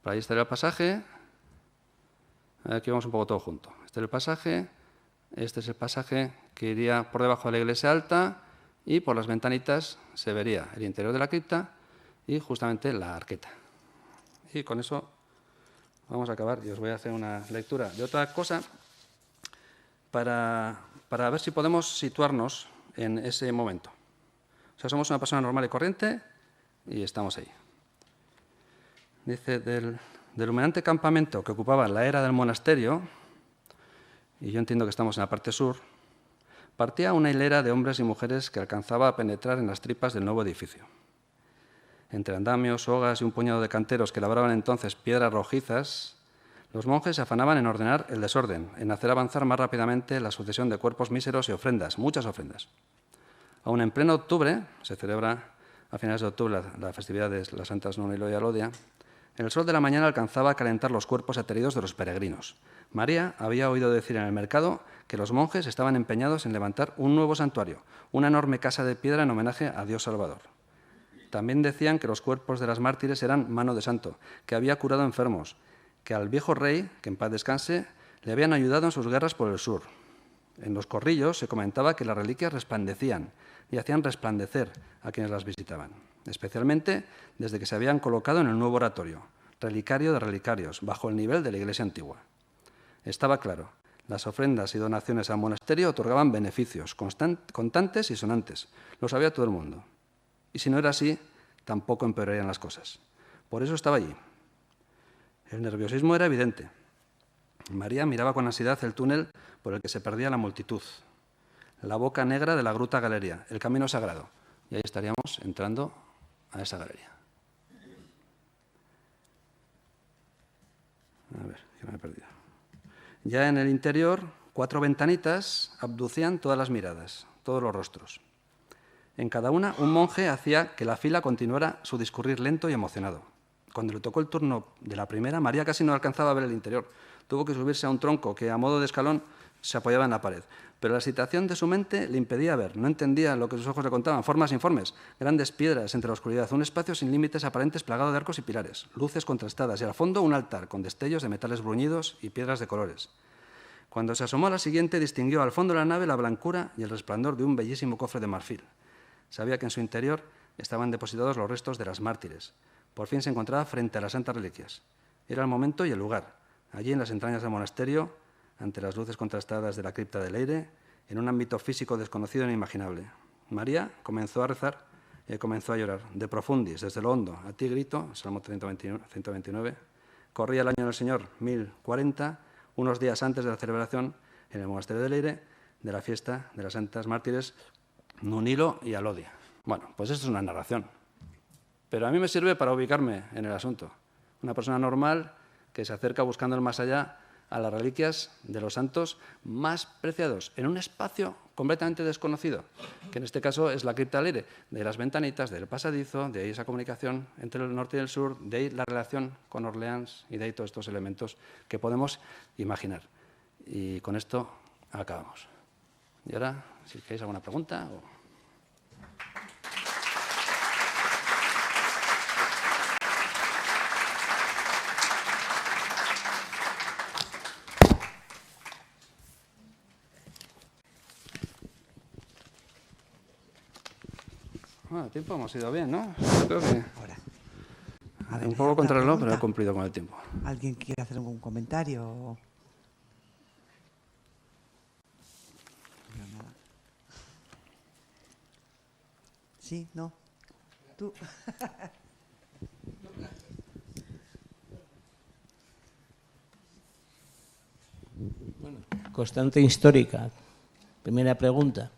por ahí estaría el pasaje, aquí vamos un poco todo junto. Este es el pasaje, este es el pasaje que iría por debajo de la iglesia alta y por las ventanitas se vería el interior de la cripta y justamente la arqueta. Y con eso vamos a acabar y os voy a hacer una lectura de otra cosa para ver si podemos situarnos en ese momento. O sea, somos una persona normal y corriente y estamos ahí. Dice del Del humeante campamento que ocupaba la era del monasterio, y yo entiendo que estamos en la parte sur, partía una hilera de hombres y mujeres que alcanzaba a penetrar en las tripas del nuevo edificio. Entre andamios, sogas y un puñado de canteros que labraban entonces piedras rojizas, los monjes se afanaban en ordenar el desorden, en hacer avanzar más rápidamente la sucesión de cuerpos míseros y ofrendas, muchas ofrendas. Aún en pleno octubre, se celebra a finales de octubre la festividad de las santas Nunilo y Alodia, el sol de la mañana alcanzaba a calentar los cuerpos ateridos de los peregrinos. María había oído decir en el mercado que los monjes estaban empeñados en levantar un nuevo santuario, una enorme casa de piedra en homenaje a Dios Salvador. También decían que los cuerpos de las mártires eran mano de santo, que había curado enfermos, que al viejo rey, que en paz descanse, le habían ayudado en sus guerras por el sur. En los corrillos se comentaba que las reliquias resplandecían y hacían resplandecer a quienes las visitaban, especialmente desde que se habían colocado en el nuevo oratorio, relicario de relicarios, bajo el nivel de la iglesia antigua. Estaba claro, las ofrendas y donaciones al monasterio otorgaban beneficios constantes y sonantes, lo sabía todo el mundo. Y si no era así, tampoco empeorarían las cosas. Por eso estaba allí. El nerviosismo era evidente. María miraba con ansiedad el túnel por el que se perdía la multitud, la boca negra de la gruta galería, el camino sagrado. Y ahí estaríamos entrando a esa galería. A ver, que me he perdido. Ya en el interior, 4 ventanitas abducían todas las miradas, todos los rostros. En cada una, un monje hacía que la fila continuara su discurrir lento y emocionado. Cuando le tocó el turno de la primera, María casi no alcanzaba a ver el interior. Tuvo que subirse a un tronco que, a modo de escalón, se apoyaba en la pared. Pero la excitación de su mente le impedía ver. No entendía lo que sus ojos le contaban. Formas informes, grandes piedras entre la oscuridad, un espacio sin límites aparentes plagado de arcos y pilares, luces contrastadas y al fondo un altar con destellos de metales bruñidos y piedras de colores. Cuando se asomó a la siguiente, distinguió al fondo de la nave la blancura y el resplandor de un bellísimo cofre de marfil. Sabía que en su interior estaban depositados los restos de las mártires. Por fin se encontraba frente a las santas reliquias. Era el momento y el lugar. Allí, en las entrañas del monasterio, ante las luces contrastadas de la cripta del Eire, en un ámbito físico desconocido e inimaginable. María comenzó a rezar y comenzó a llorar. De profundis, desde lo hondo, a ti grito, Salmo 129, corría el año del Señor 1040, unos días antes de la celebración en el monasterio del Eire de la fiesta de las santas mártires Nunilo y Alodia. Bueno, pues esto es una narración. Pero a mí me sirve para ubicarme en el asunto. Una persona normal que se acerca buscando el más allá a las reliquias de los santos más preciados, en un espacio completamente desconocido, que en este caso es la cripta del Eire, de las ventanitas, del pasadizo, de ahí esa comunicación entre el norte y el sur, de ahí la relación con Orleans y de ahí todos estos elementos que podemos imaginar. Y con esto acabamos. Y ahora, si queréis alguna pregunta. Bueno, el tiempo hemos ido bien, ¿no? Yo creo que un poco contra el reloj, pero he cumplido con el tiempo. ¿Alguien quiere hacer algún comentario? ¿Sí? ¿No? ¿Tú? Bueno, constante histórica. Primera pregunta.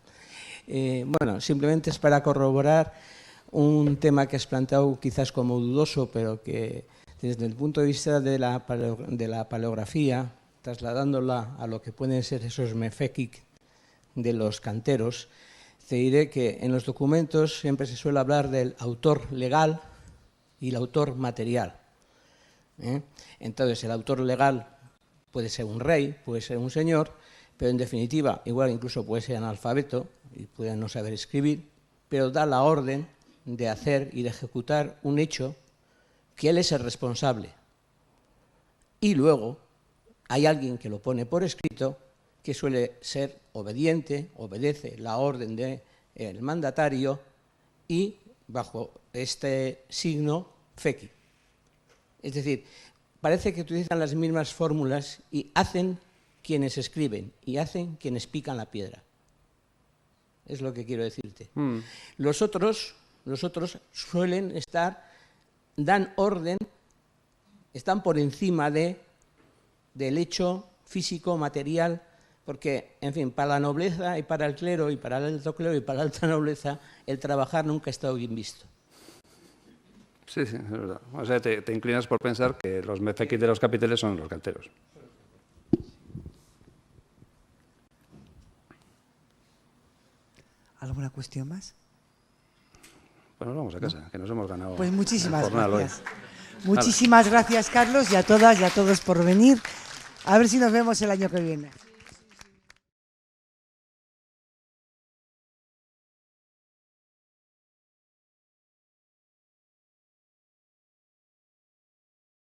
Bueno, simplemente es para corroborar un tema que has planteado quizás como dudoso, pero que desde el punto de vista de la paleografía, trasladándola a lo que pueden ser esos mefekik de los canteros, te diré que en los documentos siempre se suele hablar del autor legal y el autor material. Entonces, el autor legal puede ser un rey, puede ser un señor, pero en definitiva, igual incluso puede ser analfabeto y puede no saber escribir, pero da la orden de hacer y de ejecutar un hecho que él es el responsable. Y luego hay alguien que lo pone por escrito, que suele ser obediente, obedece la orden del mandatario y bajo este signo feki. Es decir, parece que utilizan las mismas fórmulas y hacen quienes escriben y hacen quienes pican la piedra. Es lo que quiero decirte. Los otros suelen dan orden están por encima del hecho físico, material, porque, en fin, para la nobleza y para el clero y para el alto clero y para la alta nobleza, el trabajar nunca ha estado bien visto. Sí, sí, es verdad. O sea, te inclinas por pensar que los mefequis de los capiteles son los canteros. ¿Alguna cuestión más? Pues nos vamos a casa, que nos hemos ganado Pues muchísimas el jornal gracias. hoy. Muchísimas gracias, Carlos, y a todas y a todos por venir. A ver si nos vemos el año que viene.